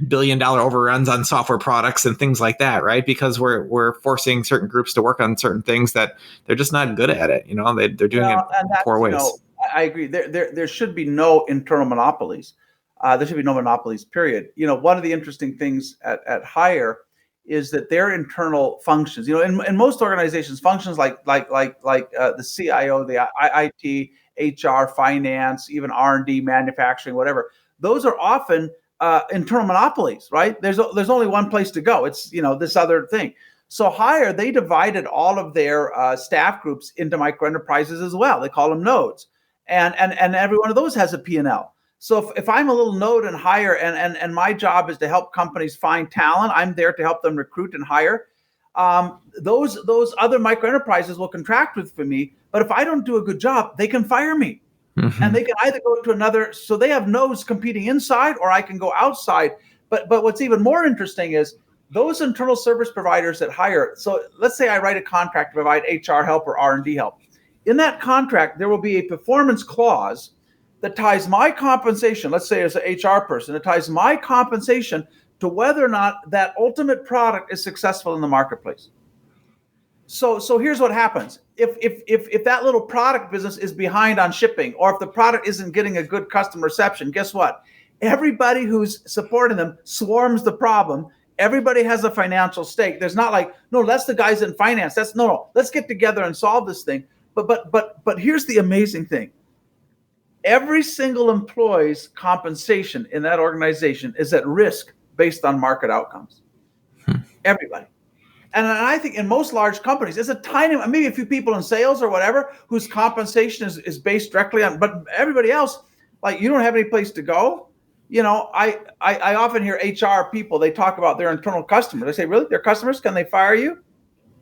$1 billion overruns on software products and things like that, right? Because we're forcing certain groups to work on certain things that they're just not good at it. They're doing it in poor ways. I agree. There should be no internal monopolies. There should be no monopolies, period. One of the interesting things at Hire is that their internal functions, in most organizations, functions like the CIO, the IT, HR, finance, even R&D, manufacturing, whatever, those are often internal monopolies, right? There's only one place to go. It's, this other thing. So Hire, they divided all of their staff groups into micro enterprises as well. They call them nodes. And every one of those has a P&L. So if I'm a little node and Hire and my job is to help companies find talent, I'm there to help them recruit and hire. Those other micro enterprises will contract with me, but if I don't do a good job, they can fire me. Mm-hmm. And they can either go to another, so they have nodes competing inside, or I can go outside. But what's even more interesting is those internal service providers that Hire. So let's say I write a contract to provide HR help or R&D help. In that contract, there will be a performance clause that ties my compensation, let's say as an HR person, it ties my compensation to whether or not that ultimate product is successful in the marketplace. So here's what happens. If that little product business is behind on shipping, or if the product isn't getting a good customer reception, guess what? Everybody who's supporting them swarms the problem. Everybody has a financial stake. There's not like, no, that's the guys in finance. No, let's get together and solve this thing. But here's the amazing thing. every single employee's compensation in that organization is at risk based on market outcomes. Everybody. And I think in most large companies, it's a tiny, maybe a few people in sales or whatever, whose compensation is based directly on, but everybody else, like, you don't have any place to go. I often hear HR people, they talk about their internal customers. I say, really? Their customers? Can they fire you?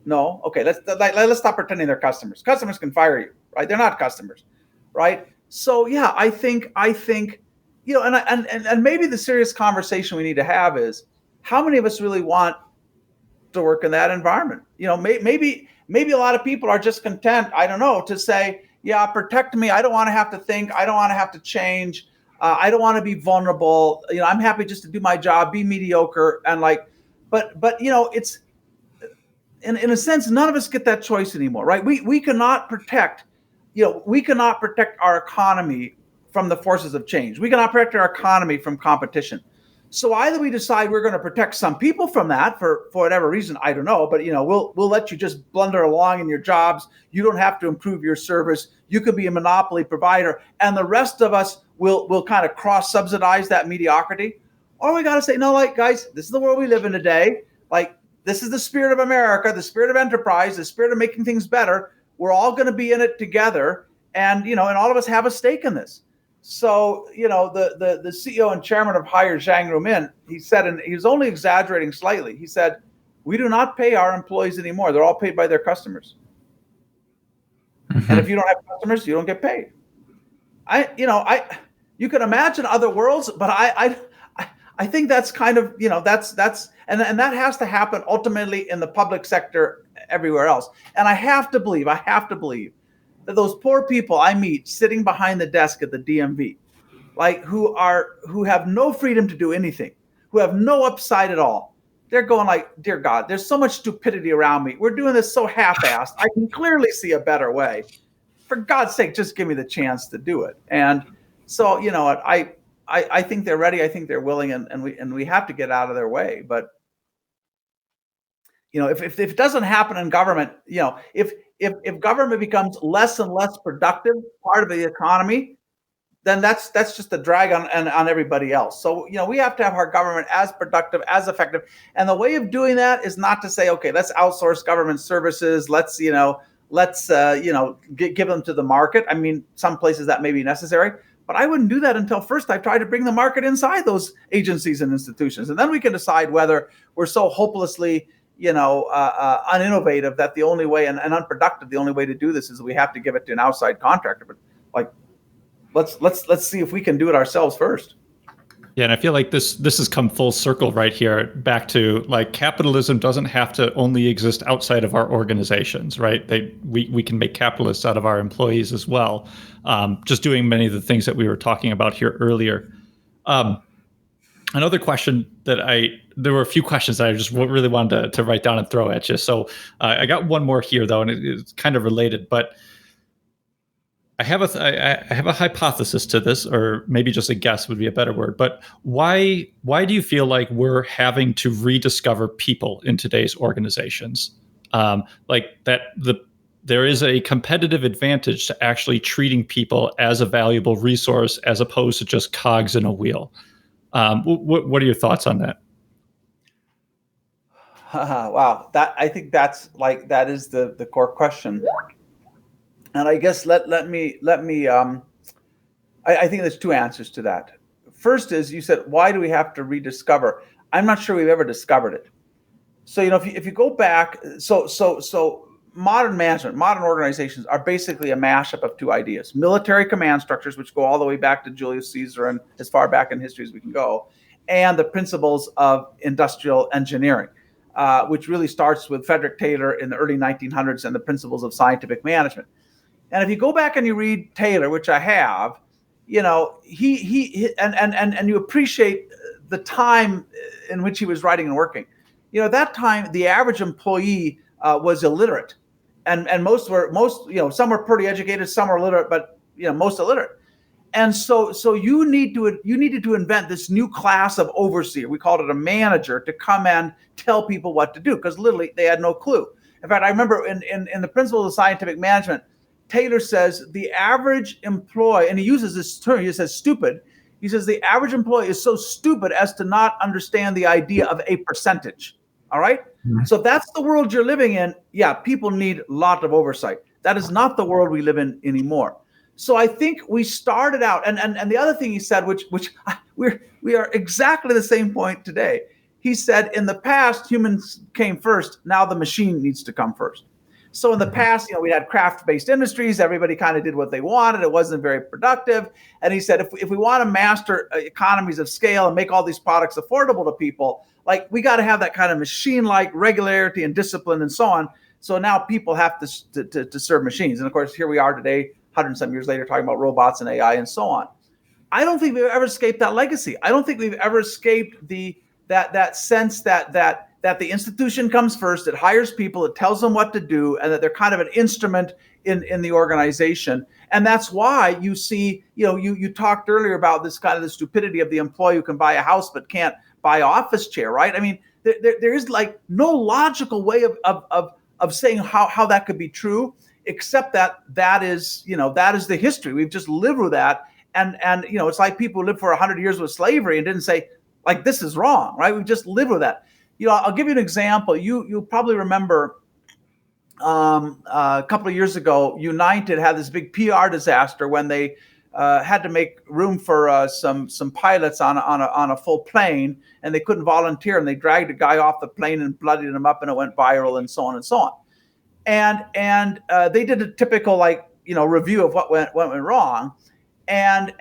No. Okay, let's stop pretending they're customers. Customers can fire you, right? They're not customers, right? So yeah, I think and maybe the serious conversation we need to have is, how many of us really want to work in that environment? Maybe a lot of people are just content, I don't know, to say, yeah, protect me. I don't want to have to think. I don't want to have to change. I don't want to be vulnerable. I'm happy just to do my job, be mediocre, and but it's in a sense, none of us get that choice anymore, right? We cannot protect, we cannot protect our economy from the forces of change. We cannot protect our economy from competition. So either we decide we're going to protect some people from that for whatever reason, I don't know, but we'll let you just blunder along in your jobs. You don't have to improve your service. You could be a monopoly provider, and the rest of us will kind of cross-subsidize that mediocrity. Or we got to say, no, guys, this is the world we live in today. This is the spirit of America, the spirit of enterprise, the spirit of making things better. We're all going to be in it together, and and all of us have a stake in this. So, the CEO and chairman of Haier, Zhang Rumin, he said, and he was only exaggerating slightly, he said, we do not pay our employees anymore. They're all paid by their customers. Mm-hmm. And if you don't have customers, you don't get paid. You can imagine other worlds, but I think that's kind of, and that has to happen ultimately in the public sector everywhere else. And I have to believe that those poor people I meet sitting behind the desk at the DMV, who have no freedom to do anything, who have no upside at all, they're going dear God, there's so much stupidity around me. We're doing this so half-assed. I can clearly see a better way. For God's sake, just give me the chance to do it. And so, I think they're ready. I think they're willing, and we have to get out of their way. But if it doesn't happen in government, if government becomes less and less productive part of the economy, then that's just a drag on everybody else. So we have to have our government as productive, as effective, and the way of doing that is not to say, okay, let's outsource government services. Let's give them to the market. I mean, some places that may be necessary. But I wouldn't do that until first I try to bring the market inside those agencies and institutions. And then we can decide whether we're so hopelessly, uninnovative that the only way and unproductive, the only way to do this is we have to give it to an outside contractor. But let's see if we can do it ourselves first. Yeah, and I feel like this has come full circle right here back to capitalism doesn't have to only exist outside of our organizations, right? We can make capitalists out of our employees as well. Just doing many of the things that we were talking about here earlier. Another question there were a few questions that I just really wanted to write down and throw at you. So I got one more here though, and it's kind of related, but I have a hypothesis to this, or maybe just a guess would be a better word. But why do you feel like we're having to rediscover people in today's organizations? There is a competitive advantage to actually treating people as a valuable resource as opposed to just cogs in a wheel. What are your thoughts on that? Wow, I think that is the core question. And I guess I think there's two answers to that. First is, you said, why do we have to rediscover? I'm not sure we've ever discovered it. So, if you go back, so modern management, modern organizations are basically a mashup of two ideas: military command structures, which go all the way back to Julius Caesar and as far back in history as we can go, and the principles of industrial engineering, which really starts with Frederick Taylor in the early 1900s and the principles of scientific management. And if you go back and you read Taylor, which I have, he and you appreciate the time in which he was writing and working. At that time, the average employee was illiterate, and most some were pretty educated, some were literate, but most illiterate. And so you needed to invent this new class of overseer. We called it a manager, to come and tell people what to do, because literally they had no clue. In fact, I remember in the principles of scientific management, Taylor says the average employee, and he uses this term, he says stupid. He says the average employee is so stupid as to not understand the idea of a percentage. All right. Mm-hmm. So if that's the world you're living in, yeah, people need a lot of oversight. That is not the world we live in anymore. So I think we started out, and the other thing he said, which we are exactly the same point today. He said, in the past, humans came first. Now the machine needs to come first. So in the past, we had craft-based industries. Everybody kind of did what they wanted. It wasn't very productive. And he said, if we want to master economies of scale and make all these products affordable to people, like we got to have that kind of machine-like regularity and discipline and so on. So now people have to serve machines. And of course, here we are today, 100-some years later, talking about robots and AI and so on. I don't think we've ever escaped that legacy. I don't think we've ever escaped that sense that the institution comes first. It hires people, it tells them what to do, and that they're kind of an instrument in the organization. And that's why you see, you talked earlier about this kind of the stupidity of the employee who can buy a house but can't buy an office chair, right? I mean, there is like no logical way of saying how that could be true, except that is the history. We've just lived with that. And it's like people who lived for 100 years with slavery and didn't say, like, this is wrong, right? We've just lived with that. I'll give you an example. You'll probably remember a couple of years ago, United had this big PR disaster when they had to make room for some pilots on a full plane, and they couldn't volunteer, and they dragged a guy off the plane and bloodied him up, and it went viral, and so on and so on. And they did a typical review of what went wrong. And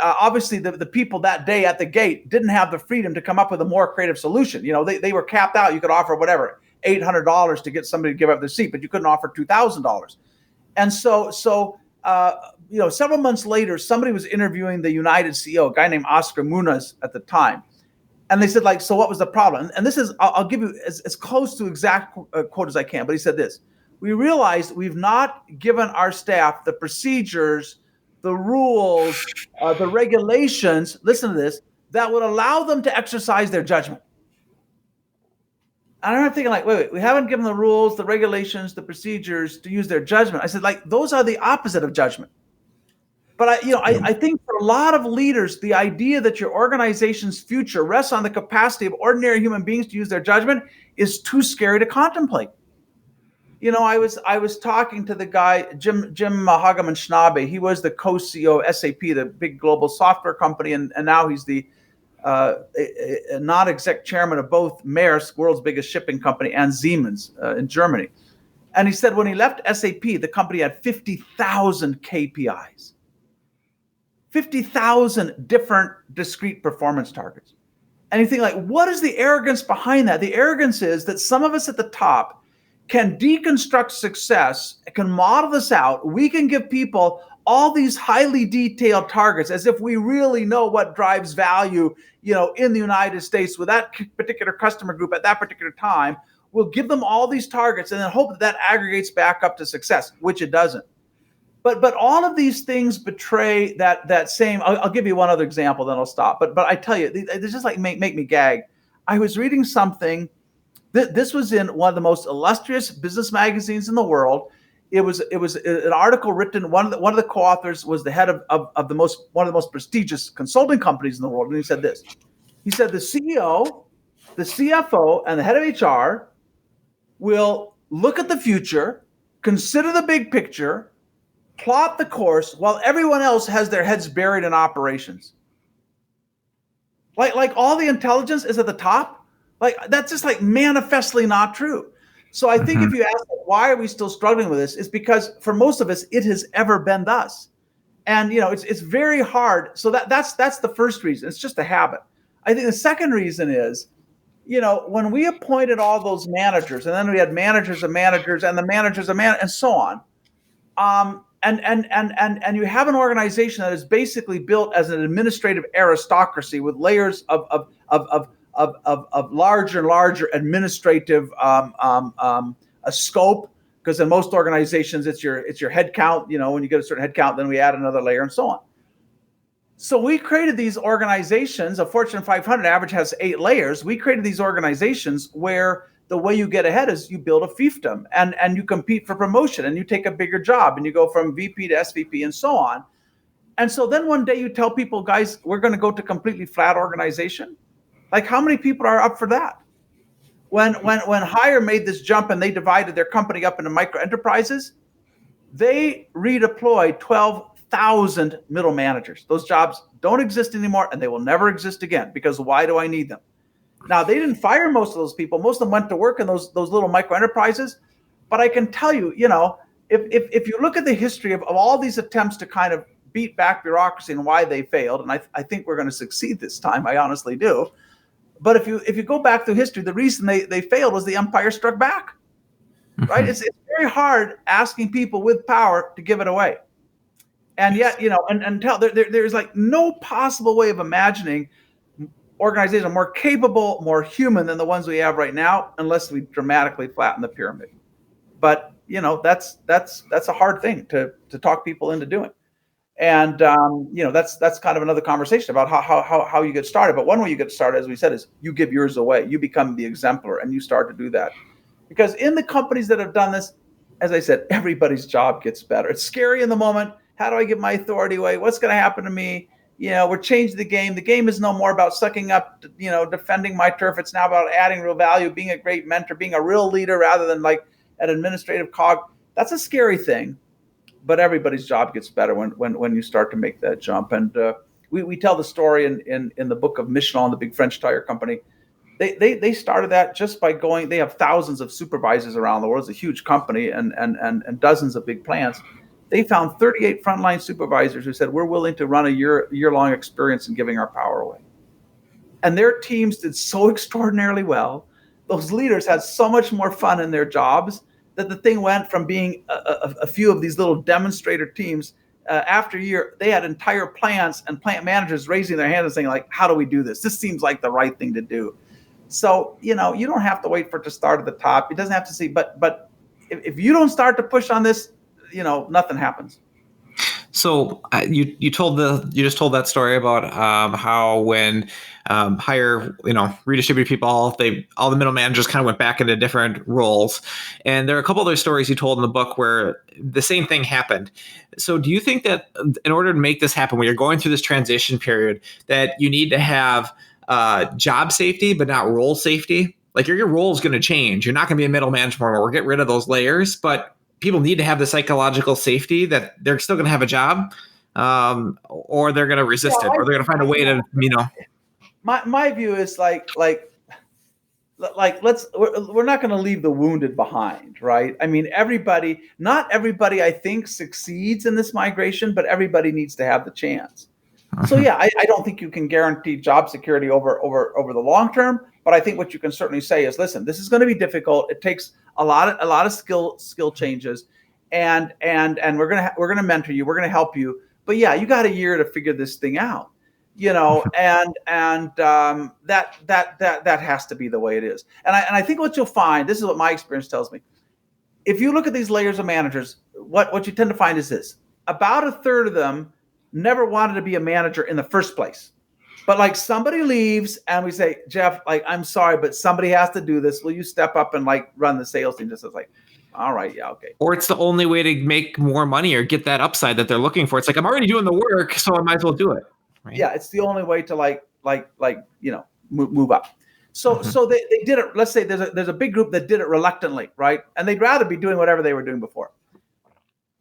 obviously the people that day at the gate didn't have the freedom to come up with a more creative solution. They were capped out. You could offer whatever, $800 to get somebody to give up their seat, but you couldn't offer $2,000. And so several months later, somebody was interviewing the United CEO, a guy named Oscar Munoz at the time. And they said, so what was the problem? And this is, I'll give you as close to exact quote as I can, but he said this: we realized we've not given our staff the procedures, the rules, the regulations, listen to this, that would allow them to exercise their judgment. And I'm thinking wait, we haven't given the rules, the regulations, the procedures to use their judgment. I said, those are the opposite of judgment. But I think for a lot of leaders, the idea that your organization's future rests on the capacity of ordinary human beings to use their judgment is too scary to contemplate. I was talking to the guy, Jim Hagemann Schnabe. He was the co-CEO of SAP, the big global software company, and now he's the non-exec chairman of both Maersk, world's biggest shipping company, and Siemens in Germany. And he said when he left SAP, the company had 50,000 KPIs, 50,000 different discrete performance targets. And you think what is the arrogance behind that? The arrogance is that some of us at the top can deconstruct success, can model this out. We can give people all these highly detailed targets as if we really know what drives value, in the United States with that particular customer group at that particular time. We'll give them all these targets and then hope that aggregates back up to success, which it doesn't. But all of these things betray that same. I'll give you one other example, then I'll stop. But I tell you, this just make me gag. I was reading something. This was in one of the most illustrious business magazines in the world. It was an article written. One of the co-authors was the head of one of the most prestigious consulting companies in the world, and he said this. He said the CEO, the CFO, and the head of HR will look at the future, consider the big picture, plot the course, while everyone else has their heads buried in operations. Like all the intelligence is at the top. That's just manifestly not true. So I think if you ask why are we still struggling with this, it's because for most of us it has ever been thus, and it's very hard. So that's the first reason. It's just a habit. I think the second reason is, when we appointed all those managers, and then we had managers of managers, and the managers of and so on, and you have an organization that is basically built as an administrative aristocracy with layers of larger and larger administrative a scope, because in most organizations it's your head count. When you get a certain head count, then we add another layer and so on. So we created these organizations. A Fortune 500 average has 8 layers. We created these organizations where the way you get ahead is you build a fiefdom and you compete for promotion and you take a bigger job and you go from VP to SVP and so on. And so then one day you tell people, guys, we're going to go to completely flat organization. Like, how many people are up for that? When Hire made this jump and they divided their company up into micro enterprises, they redeployed 12,000 middle managers. Those jobs don't exist anymore and they will never exist again, because why do I need them? Now, they didn't fire most of those people. Most of them went to work in those little micro enterprises. But I can tell you, if you look at the history of all these attempts to kind of beat back bureaucracy and why they failed, and I think we're going to succeed this time, I honestly do. But if you go back through history, the reason they failed was the empire struck back, right? It's very hard asking people with power to give it away. And yet, there's like no possible way of imagining organizations more capable, more human than the ones we have right now, unless we dramatically flatten the pyramid. But that's a hard thing to talk people into doing. And that's kind of another conversation about how you get started. But one way you get started, as we said, is you give yours away. You become the exemplar and you start to do that. Because in the companies that have done this, as I said, everybody's job gets better. It's scary in the moment. How do I give my authority away? What's going to happen to me? We're changing the game. The game is no more about sucking up, defending my turf. It's now about adding real value, being a great mentor, being a real leader rather than like an administrative cog. That's a scary thing, but everybody's job gets better when you start to make that jump. And we tell the story in the book of Michelin, the big French tire company. They started that just by going. They have thousands of supervisors around the world. It's a huge company and dozens of big plants. They found 38 frontline supervisors who said, we're willing to run a year-long experience in giving our power away. And their teams did so extraordinarily well. Those leaders had so much more fun in their jobs that the thing went from being a few of these little demonstrator teams. After a year, they had entire plants and plant managers raising their hands and saying, like, how do we do this? This seems like the right thing to do. So, you don't have to wait for it to start at the top. It doesn't have to see, but if you don't start to push on this, nothing happens. So you just told that story about how when Hire redistributed people, all the middle managers kind of went back into different roles, and there are a couple other stories you told in the book where the same thing happened. So do you think that in order to make this happen, when you're going through this transition period, that you need to have job safety but not role safety? Like your role is going to change. You're not going to be a middle manager anymore. We'll get rid of those layers, but people need to have the psychological safety that they're still going to have a job, or they're going to resist it, or they're going to find a way to, My view is like we're not going to leave the wounded behind, right? I mean, not everybody, I think, succeeds in this migration, but everybody needs to have the chance. So yeah, I don't think you can guarantee job security over the long term, but I think what you can certainly say is, listen, this is going to be difficult. It takes a lot of skill changes, and we're gonna mentor you. We're gonna help you. But yeah, you got a year to figure this thing out, and that has to be the way it is. And I think what you'll find, this is what my experience tells me. If you look at these layers of managers, what you tend to find is this: about a third of them never wanted to be a manager in the first place. But like somebody leaves and we say, Jeff, like, I'm sorry, but somebody has to do this. Will you step up and like run the sales team? Just as like, all right, yeah, okay. Or it's the only way to make more money or get that upside that they're looking for. It's like, I'm already doing the work, so I might as well do it. Right? Yeah, it's the only way to move up. So they did it. Let's say there's a big group that did it reluctantly, right? And they'd rather be doing whatever they were doing before.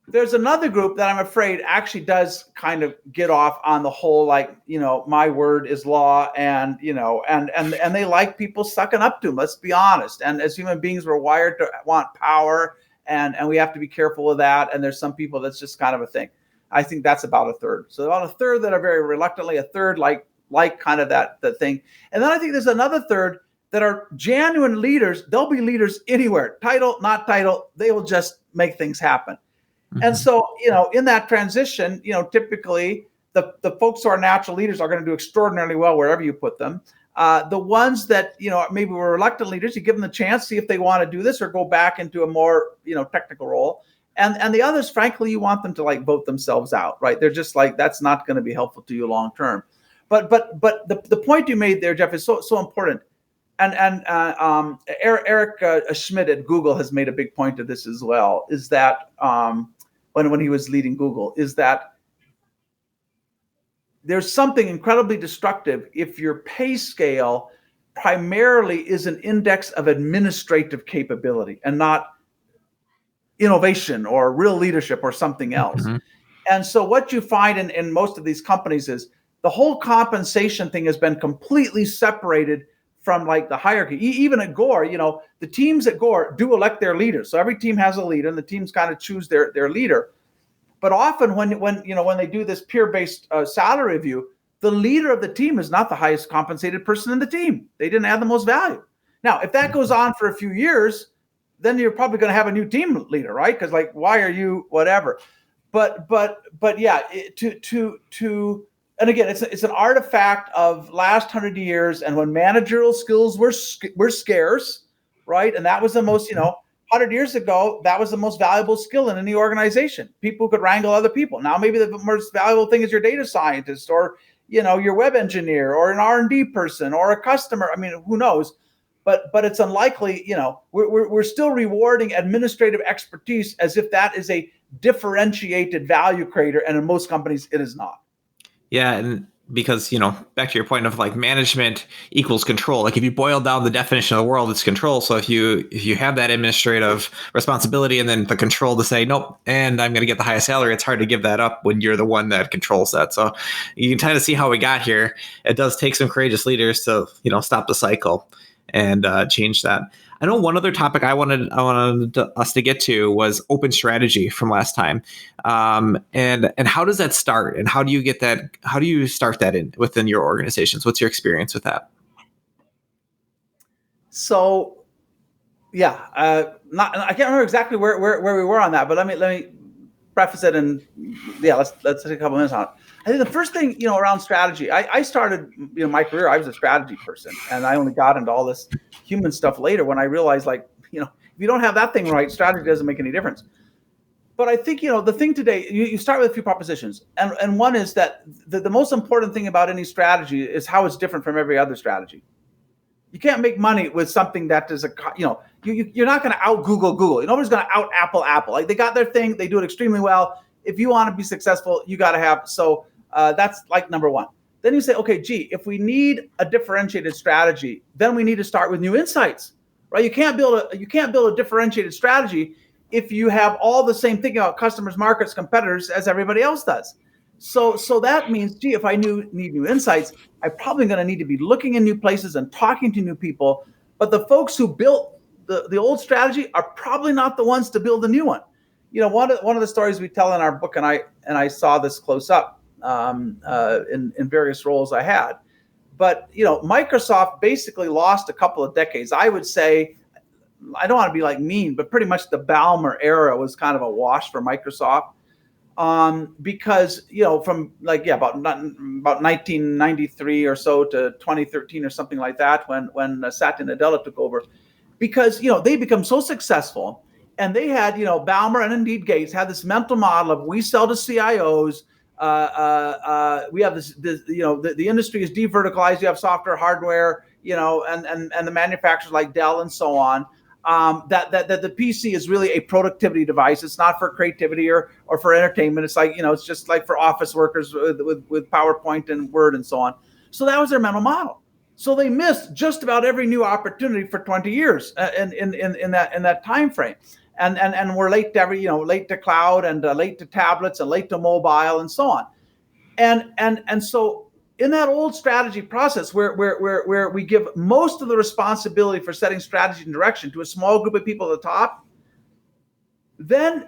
There's another group that I'm afraid actually does kind of get off on the whole, like, my word is law, and they like people sucking up to them. Let's be honest. And as human beings, we're wired to want power, and we have to be careful of that. And there's some people that's just kind of a thing. I think that's about a third. So about a third that are very reluctantly, a third like kind of that thing. And then I think there's another third that are genuine leaders. They'll be leaders anywhere, title, not title. They will just make things happen. And so, in that transition, typically the folks who are natural leaders are going to do extraordinarily well wherever you put them. The ones that, maybe were reluctant leaders, you give them the chance, see if they want to do this or go back into a more, technical role. And the others, frankly, you want them to like vote themselves out, right? They're just like, that's not going to be helpful to you long term. But the point you made there, Jeff, is so important. Eric Schmidt at Google has made a big point of this as well. Is that when he was leading Google, is that there's something incredibly destructive if your pay scale primarily is an index of administrative capability and not innovation or real leadership or something else. Mm-hmm. And so what you find in most of these companies is the whole compensation thing has been completely separated from like the hierarchy. Even at Gore, the teams at Gore do elect their leaders. So every team has a leader and the teams kind of choose their leader. But often when they do this peer-based salary review, the leader of the team is not the highest compensated person in the team. They didn't add the most value. Now, if that goes on for a few years, then you're probably going to have a new team leader, right? Because like, why are you whatever? But yeah, and again, it's an artifact of last 100 years, and when managerial skills were scarce, right? And that was the most 100 years ago, that was the most valuable skill in any organization. People could wrangle other people. Now, maybe the most valuable thing is your data scientist or, your web engineer or an R&D person or a customer. I mean, who knows? But it's unlikely, we're still rewarding administrative expertise as if that is a differentiated value creator. And in most companies, it is not. Yeah. And because, back to your point of like management equals control. Like if you boil down the definition of the world, it's control. So if you have that administrative responsibility and then the control to say, nope, and I'm going to get the highest salary, it's hard to give that up when you're the one that controls that. So you can kind of see how we got here. It does take some courageous leaders to, stop the cycle and change that. I know one other topic I wanted us to get to was open strategy from last time, and how does that start, and how do you get that? How do you start that within your organizations? What's your experience with that? So, yeah, I can't remember exactly where we were on that, but let me preface it, and let's take a couple minutes on it. I think the first thing, around strategy, I started, my career, I was a strategy person, and I only got into all this human stuff later when I realized, like, if you don't have that thing right, strategy doesn't make any difference. But I think, the thing today, you start with a few propositions. And one is that the most important thing about any strategy is how it's different from every other strategy. You can't make money with something that is you're not going to out Google. Nobody's going to out Apple. Like, they got their thing. They do it extremely well. If you want to be successful, you got to have. So that's like number one. Then you say, okay, if we need a differentiated strategy, then we need to start with new insights, right? You can't build a differentiated strategy if you have all the same thinking about customers, markets, competitors as everybody else does. So that means, if I need new insights, I'm probably going to need to be looking in new places and talking to new people. But the folks who built the old strategy are probably not the ones to build the new one. One of the stories we tell in our book, and I saw this close up in various roles I had. But, Microsoft basically lost a couple of decades. I would say, I don't want to be like mean, but pretty much the Ballmer era was kind of a wash for Microsoft. Because, from about 1993 or so to 2013 or something like that, when Satya Nadella took over, because, they become so successful, and they had, Ballmer and indeed Gates had this mental model of, we sell to CIOs. We have this the industry is deverticalized. You have software, hardware, and the manufacturers like Dell and so on. That the PC is really a productivity device. It's not for creativity or for entertainment. It's like, it's just like for office workers with PowerPoint and Word and so on. So that was their mental model. So they missed just about every new opportunity for 20 years in that time frame. And we're late to late to cloud and late to tablets and late to mobile and so on. And so in that old strategy process where we give most of the responsibility for setting strategy and direction to a small group of people at the top, then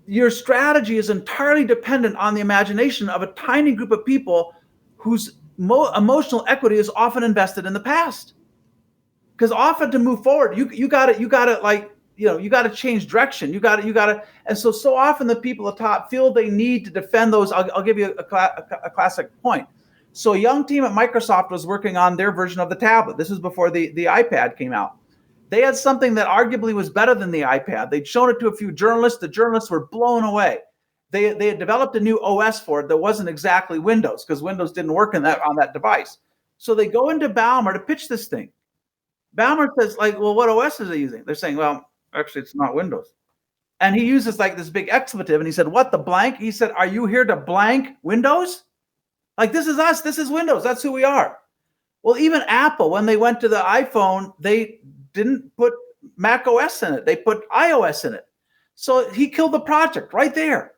your strategy is entirely dependent on the imagination of a tiny group of people whose emotional equity is often invested in the past. Because often to move forward, you got to change direction. You got to, and so often the people at the top feel they need to defend those. I'll give you a classic point. So a young team at Microsoft was working on their version of the tablet. This was before the iPad came out. They had something that arguably was better than the iPad. They'd shown it to a few journalists. The journalists were blown away. They had developed a new OS for it that wasn't exactly Windows, because Windows didn't work on that device. So they go into Ballmer to pitch this thing. Ballmer says, like, well, what OS is he using? They're saying, well, actually, it's not Windows. And he uses like this big expletive, and he said, what, the blank? He said, are you here to blank Windows? Like, this is us. This is Windows. That's who we are. Well, even Apple, when they went to the iPhone, they didn't put Mac OS in it. They put iOS in it. So he killed the project right there.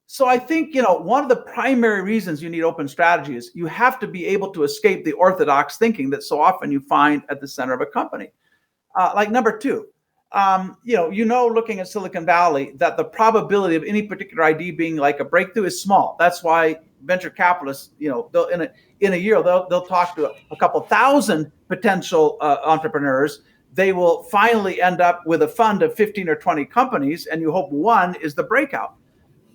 So I think, one of the primary reasons you need open strategy is you have to be able to escape the orthodox thinking that so often you find at the center of a company. Like number two, looking at Silicon Valley, that the probability of any particular idea being like a breakthrough is small. That's why venture capitalists, they'll in a year they'll talk to a couple thousand potential entrepreneurs. They will finally end up with a fund of 15 or 20 companies, and you hope one is the breakout.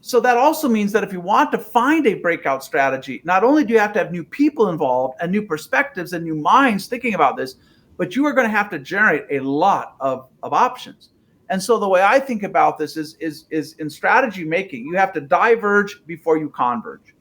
So that also means that if you want to find a breakout strategy, not only do you have to have new people involved and new perspectives and new minds thinking about this, but you are going to have to generate a lot of options. And so the way I think about this is in strategy making, you have to diverge before you converge.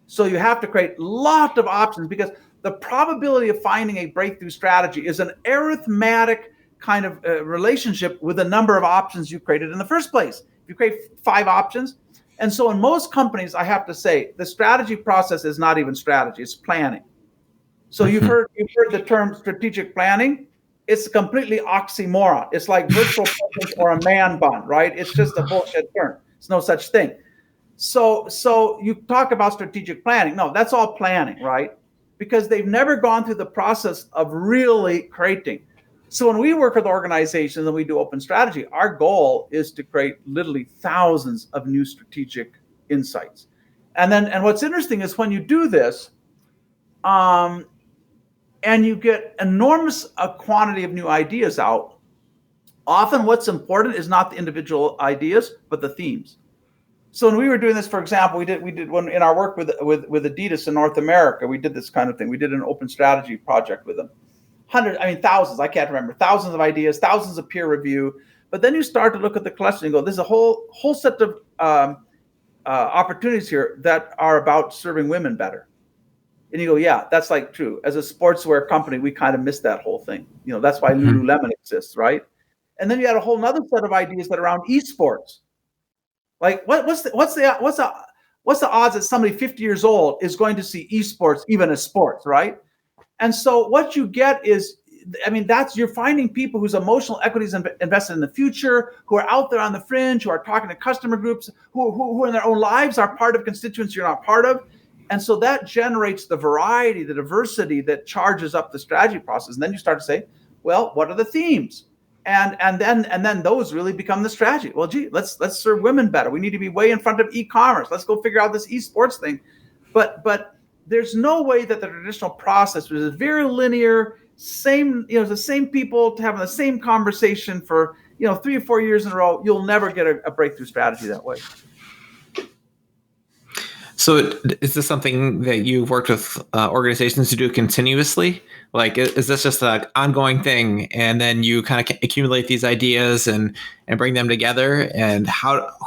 So you have to create a lot of options, because the probability of finding a breakthrough strategy is an arithmetic kind of relationship with the number of options you created in the first place. If you create 5 options. And so in most companies, I have to say, the strategy process is not even strategy, it's planning. So you've heard the term strategic planning. It's a completely oxymoron. It's like virtual presence or a man bun, right? It's just a bullshit term. It's no such thing. So you talk about strategic planning. No, that's all planning, right? Because they've never gone through the process of really creating. So when we work with organizations and we do open strategy, our goal is to create literally thousands of new strategic insights. And what's interesting is when you do this, and you get enormous quantity of new ideas out, often what's important is not the individual ideas, but the themes. So when we were doing this, for example, we did one in our work with Adidas in North America. We did this kind of thing. We did an open strategy project with them. Thousands, I can't remember, thousands of ideas, thousands of peer review. But then you start to look at the collection and go, there's a whole set of opportunities here that are about serving women better. And you go, yeah, that's like true. As a sportswear company, we kind of missed that whole thing. That's why Lululemon exists, right? And then you had a whole nother set of ideas that are around esports. Like what's the odds that somebody 50 years old is going to see esports even as sports, right? And so what you get is, you're finding people whose emotional equity is invested in the future, who are out there on the fringe, who are talking to customer groups, who in their own lives are part of constituents you're not part of. And so that generates the variety, the diversity that charges up the strategy process. And then you start to say, well, what are the themes? And then those really become the strategy. Well, gee, let's serve women better. We need to be way in front of e-commerce. Let's go figure out this esports thing. But there's no way that the traditional process, which is very linear, the same people having the same conversation for 3 or 4 years in a row, you'll never get a breakthrough strategy that way. So is this something that you've worked with organizations to do continuously? Like, is this just an ongoing thing, and then you kind of accumulate these ideas and bring them together? And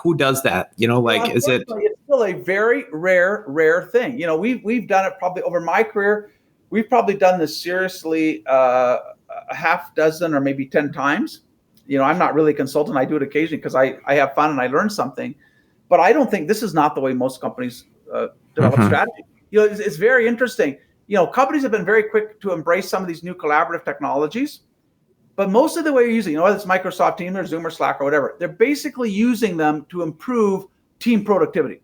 who does that? Is it? It's still a very rare thing. We've done it probably over my career. We've probably done this seriously a half dozen or maybe 10 times. I'm not really a consultant. I do it occasionally because I have fun and I learn something. But I don't think this is not the way most companies develop strategy. It's very interesting. Companies have been very quick to embrace some of these new collaborative technologies, but most of the way you're using, whether it's Microsoft Teams or Zoom or Slack or whatever, they're basically using them to improve team productivity.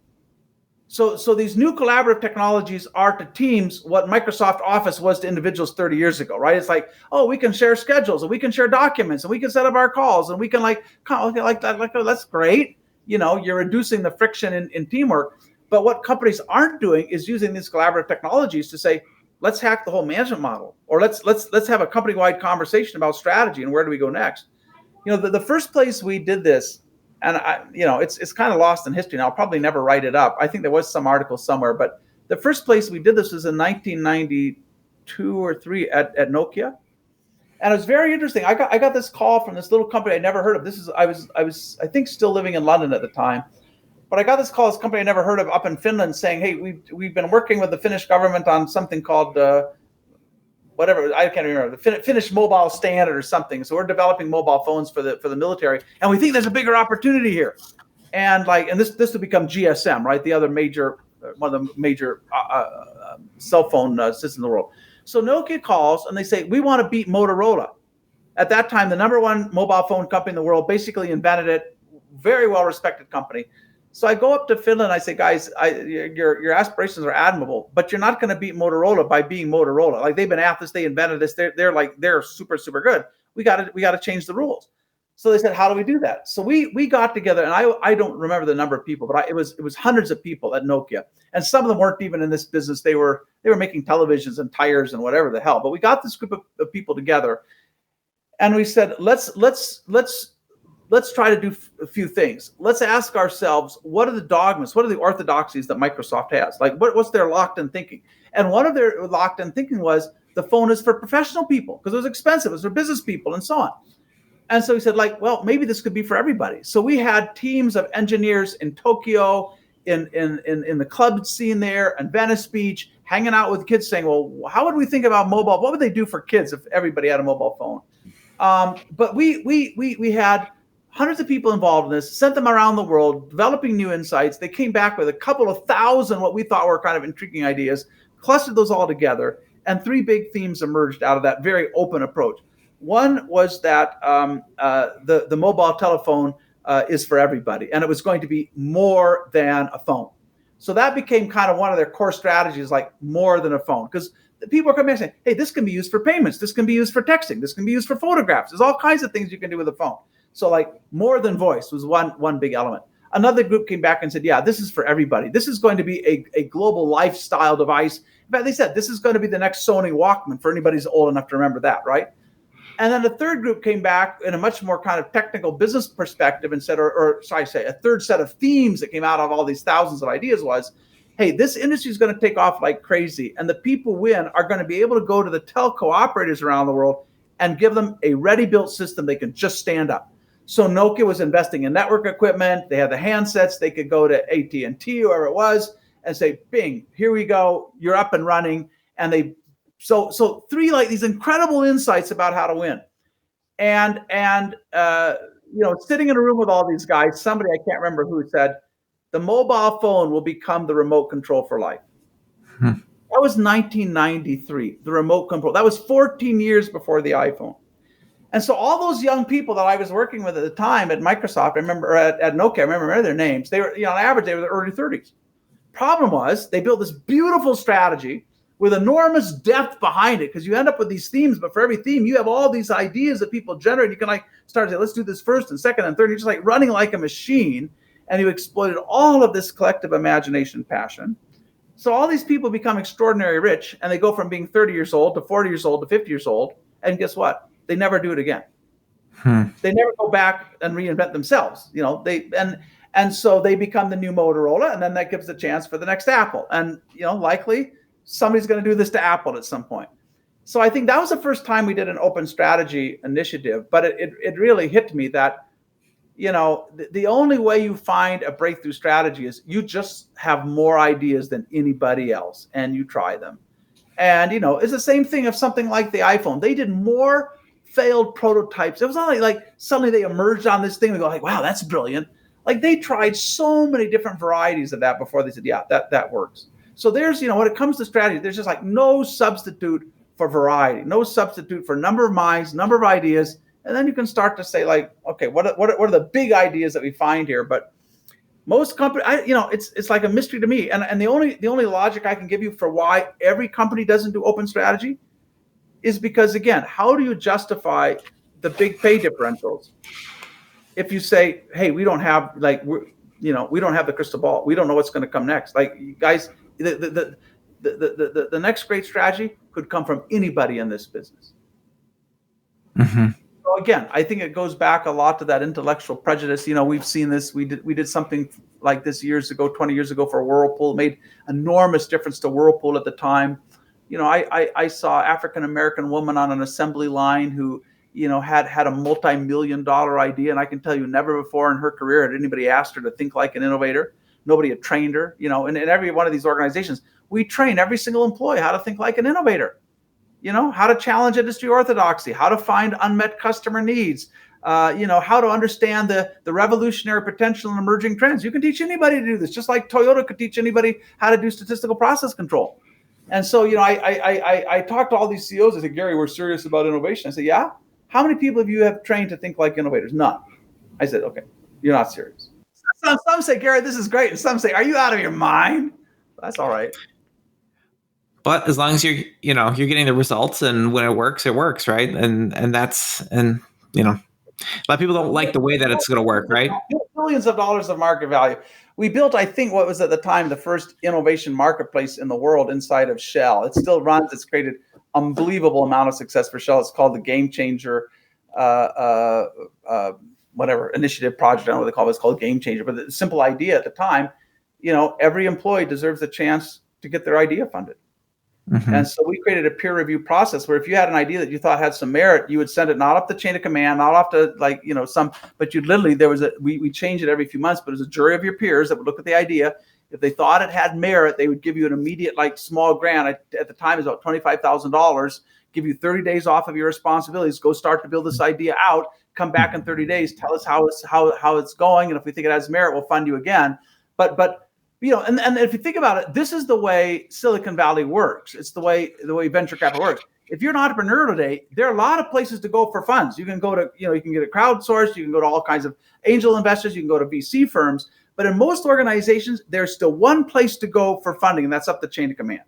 So these new collaborative technologies are to teams what Microsoft Office was to individuals 30 years ago, right? It's like, oh, we can share schedules and we can share documents and we can set up our calls and we can like that. Like, oh, that's great. You're reducing the friction in teamwork. But what companies aren't doing is using these collaborative technologies to say, let's hack the whole management model, or let's have a company-wide conversation about strategy and where do we go next. The first place we did this, and it's kind of lost in history now. I'll probably never write it up. I think there was some article somewhere, but the first place we did this was in 1992 or 3 at Nokia. And it was very interesting. I got this call from this little company I never heard of. I was I think still living in London at the time, but I got this call, this company I never heard of up in Finland, saying, "Hey, we've been working with the Finnish government on something called whatever, I can't remember, the Finnish mobile standard or something. So we're developing mobile phones for the military, and we think there's a bigger opportunity here. And this will become GSM, right? The other major, one of the major cell phone systems in the world. So Nokia calls and they say, we want to beat Motorola. At that time, the number one mobile phone company in the world, basically invented it, very well-respected company. So I go up to Finland, I say, guys, your aspirations are admirable, but you're not going to beat Motorola by being Motorola. Like, they've been at this, they invented this, they're super, super good. We got to change the rules. So they said, how do we do that? So we got together, and I don't remember the number of people, but it was hundreds of people at Nokia, and some of them weren't even in this business. They were making televisions and tires and whatever the hell. But we got this group of people together, and we said, let's try to do a few things. Let's ask ourselves, what are the dogmas? What are the orthodoxies that Microsoft has? Like, what's their locked-in thinking? And one of their locked-in thinking was the phone is for professional people because it was expensive. It was for business people and so on. And so he said, like, well, maybe this could be for everybody. So we had teams of engineers in Tokyo, in the club scene there, and Venice Beach, hanging out with kids saying, well, how would we think about mobile? What would they do for kids if everybody had a mobile phone? But we had hundreds of people involved in this, sent them around the world, developing new insights. They came back with a couple of thousand, what we thought were kind of intriguing ideas, clustered those all together, and three big themes emerged out of that very open approach. One was that the mobile telephone is for everybody, and it was going to be more than a phone. So that became kind of one of their core strategies, like more than a phone, because people are coming and saying, hey, this can be used for payments, this can be used for texting, this can be used for photographs. There's all kinds of things you can do with a phone. So like more than voice was one big element. Another group came back and said, yeah, this is for everybody. This is going to be a global lifestyle device. In fact, they said this is going to be the next Sony Walkman for anybody who's old enough to remember that, right? And then the third group came back in a much more kind of technical business perspective and said, a third set of themes that came out of all these thousands of ideas was, hey, this industry is going to take off like crazy. And the people who win are going to be able to go to the telco operators around the world and give them a ready-built system they can just stand up. So Nokia was investing in network equipment. They had the handsets. They could go to AT&T, whoever it was, and say, bing, here we go. You're up and running. And so three like these incredible insights about how to win. And sitting in a room with all these guys, somebody, I can't remember who, said, the mobile phone will become the remote control for life. That was 1993, the remote control. That was 14 years before the iPhone. And so all those young people that I was working with at the time at Microsoft, I remember at Nokia, I remember their names. They were, on average, they were in their early 30s. Problem was, they built this beautiful strategy with enormous depth behind it, because you end up with these themes, but for every theme, you have all these ideas that people generate. You can start to say, let's do this first and second and third. You're just running like a machine, and you exploited all of this collective imagination passion. So all these people become extraordinarily rich, and they go from being 30 years old to 40 years old to 50 years old, and guess what? They never do it again. They never go back and reinvent themselves. And so they become the new Motorola, and then that gives a chance for the next Apple. And likely somebody's going to do this to Apple at some point. So I think that was the first time we did an open strategy initiative. But it really hit me that the only way you find a breakthrough strategy is you just have more ideas than anybody else, and you try them. And it's the same thing of something like the iPhone. They did more failed prototypes. It was not like suddenly they emerged on this thing and go like, wow, that's brilliant. Like, they tried so many different varieties of that before they said, yeah, that works. So there's, when it comes to strategy, there's just like no substitute for variety, no substitute for number of minds, number of ideas. And then you can start to say, like, okay, what are the big ideas that we find here? But most companies, it's like a mystery to me. And the only logic I can give you for why every company doesn't do open strategy is because, again, how do you justify the big pay differentials if you say, hey, we don't have we don't have the crystal ball, we don't know what's going to come next. Like, guys, the next great strategy could come from anybody in this business. Mm-hmm. So again, I think it goes back a lot to that intellectual prejudice. We've seen this. We did something like this 20 years ago for Whirlpool. It made enormous difference to Whirlpool at the time. I saw African-American woman on an assembly line who, had a multi-million-dollar idea. And I can tell you, never before in her career had anybody asked her to think like an innovator. Nobody had trained her, and in every one of these organizations, we train every single employee how to think like an innovator. how to challenge industry orthodoxy, how to find unmet customer needs, how to understand the revolutionary potential and emerging trends. You can teach anybody to do this, just like Toyota could teach anybody how to do statistical process control. And so, I talked to all these CEOs. I said, Gary, we're serious about innovation. I said, yeah? How many people have trained to think like innovators? None. I said, okay, you're not serious. Some say, Gary, this is great. And some say, are you out of your mind? That's all right. But as long as you're getting the results, and when it works, right? And a lot of people don't like the way that it's going to work, right? Billions of dollars of market value. We built, I think, what was at the time the first innovation marketplace in the world inside of Shell. It still runs. It's created unbelievable amount of success for Shell. It's called the Game Changer, whatever initiative project. I don't know what they call it. It's called Game Changer. But the simple idea at the time, every employee deserves a chance to get their idea funded. Mm-hmm. And so we created a peer review process where if you had an idea that you thought had some merit, you would send it not up the chain of command, not off to but you literally, we changed it every few months, but it was a jury of your peers that would look at the idea. If they thought it had merit, they would give you an immediate small grant. At the time, it was about $25,000, give you 30 days off of your responsibilities, go start to build this idea out, come back in 30 days, tell us how it's going. And if we think it has merit, we'll fund you again. But and if you think about it, this is the way Silicon Valley works. It's the way venture capital works. If you're an entrepreneur today, there are a lot of places to go for funds. You can go to, you can get it crowdsourced. You can go to all kinds of angel investors. You can go to VC firms. But in most organizations, there's still one place to go for funding, and that's up the chain of command.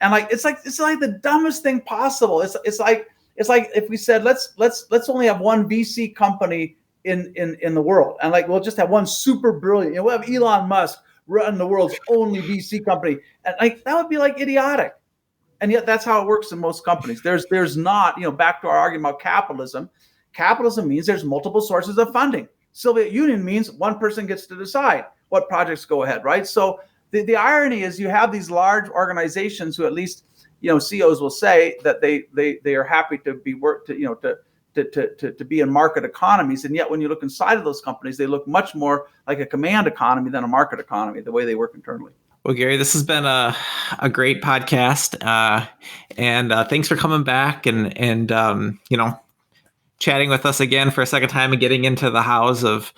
And it's like the dumbest thing possible. It's like if we said let's only have one VC company in the world, and we'll just have one super brilliant. We'll have Elon Musk run the world's only VC company, and that would be idiotic. And yet that's how it works in most companies. There's not, back to our argument about capitalism. Capitalism means there's multiple sources of funding. Soviet Union means one person gets to decide what projects go ahead, right? So the irony is you have these large organizations who at least, CEOs will say that they are happy to be to be in market economies. And yet when you look inside of those companies, they look much more like a command economy than a market economy, the way they work internally. Well, Gary, this has been a great podcast. And thanks for coming back and chatting with us again for a second time and getting into the hows of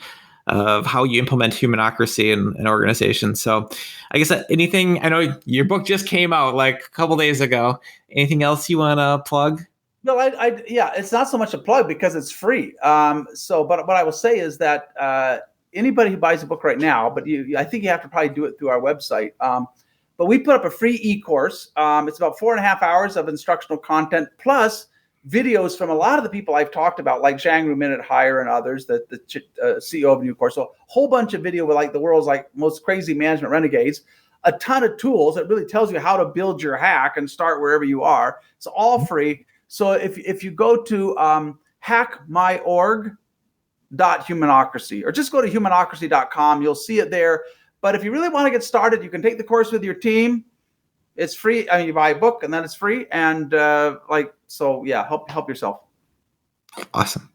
how you implement humanocracy in organizations. So I guess anything, I know your book just came out a couple days ago. Anything else you want to plug? No, it's not so much a plug because it's free. But what I will say is that anybody who buys a book right now, but I think you have to probably do it through our website. But we put up a free e-course. It's about 4.5 hours of instructional content plus videos from a lot of the people I've talked about, like Zhang Rumin at Hire and others, the CEO of New Course. So a whole bunch of video with the world's most crazy management renegades. A ton of tools that really tells you how to build your hack and start wherever you are. It's all free. So if you go to hackmyorg.humanocracy or just go to humanocracy.com, you'll see it there. But if you really want to get started, you can take the course with your team. It's free. I mean, you buy a book and then it's free. And help yourself. Awesome.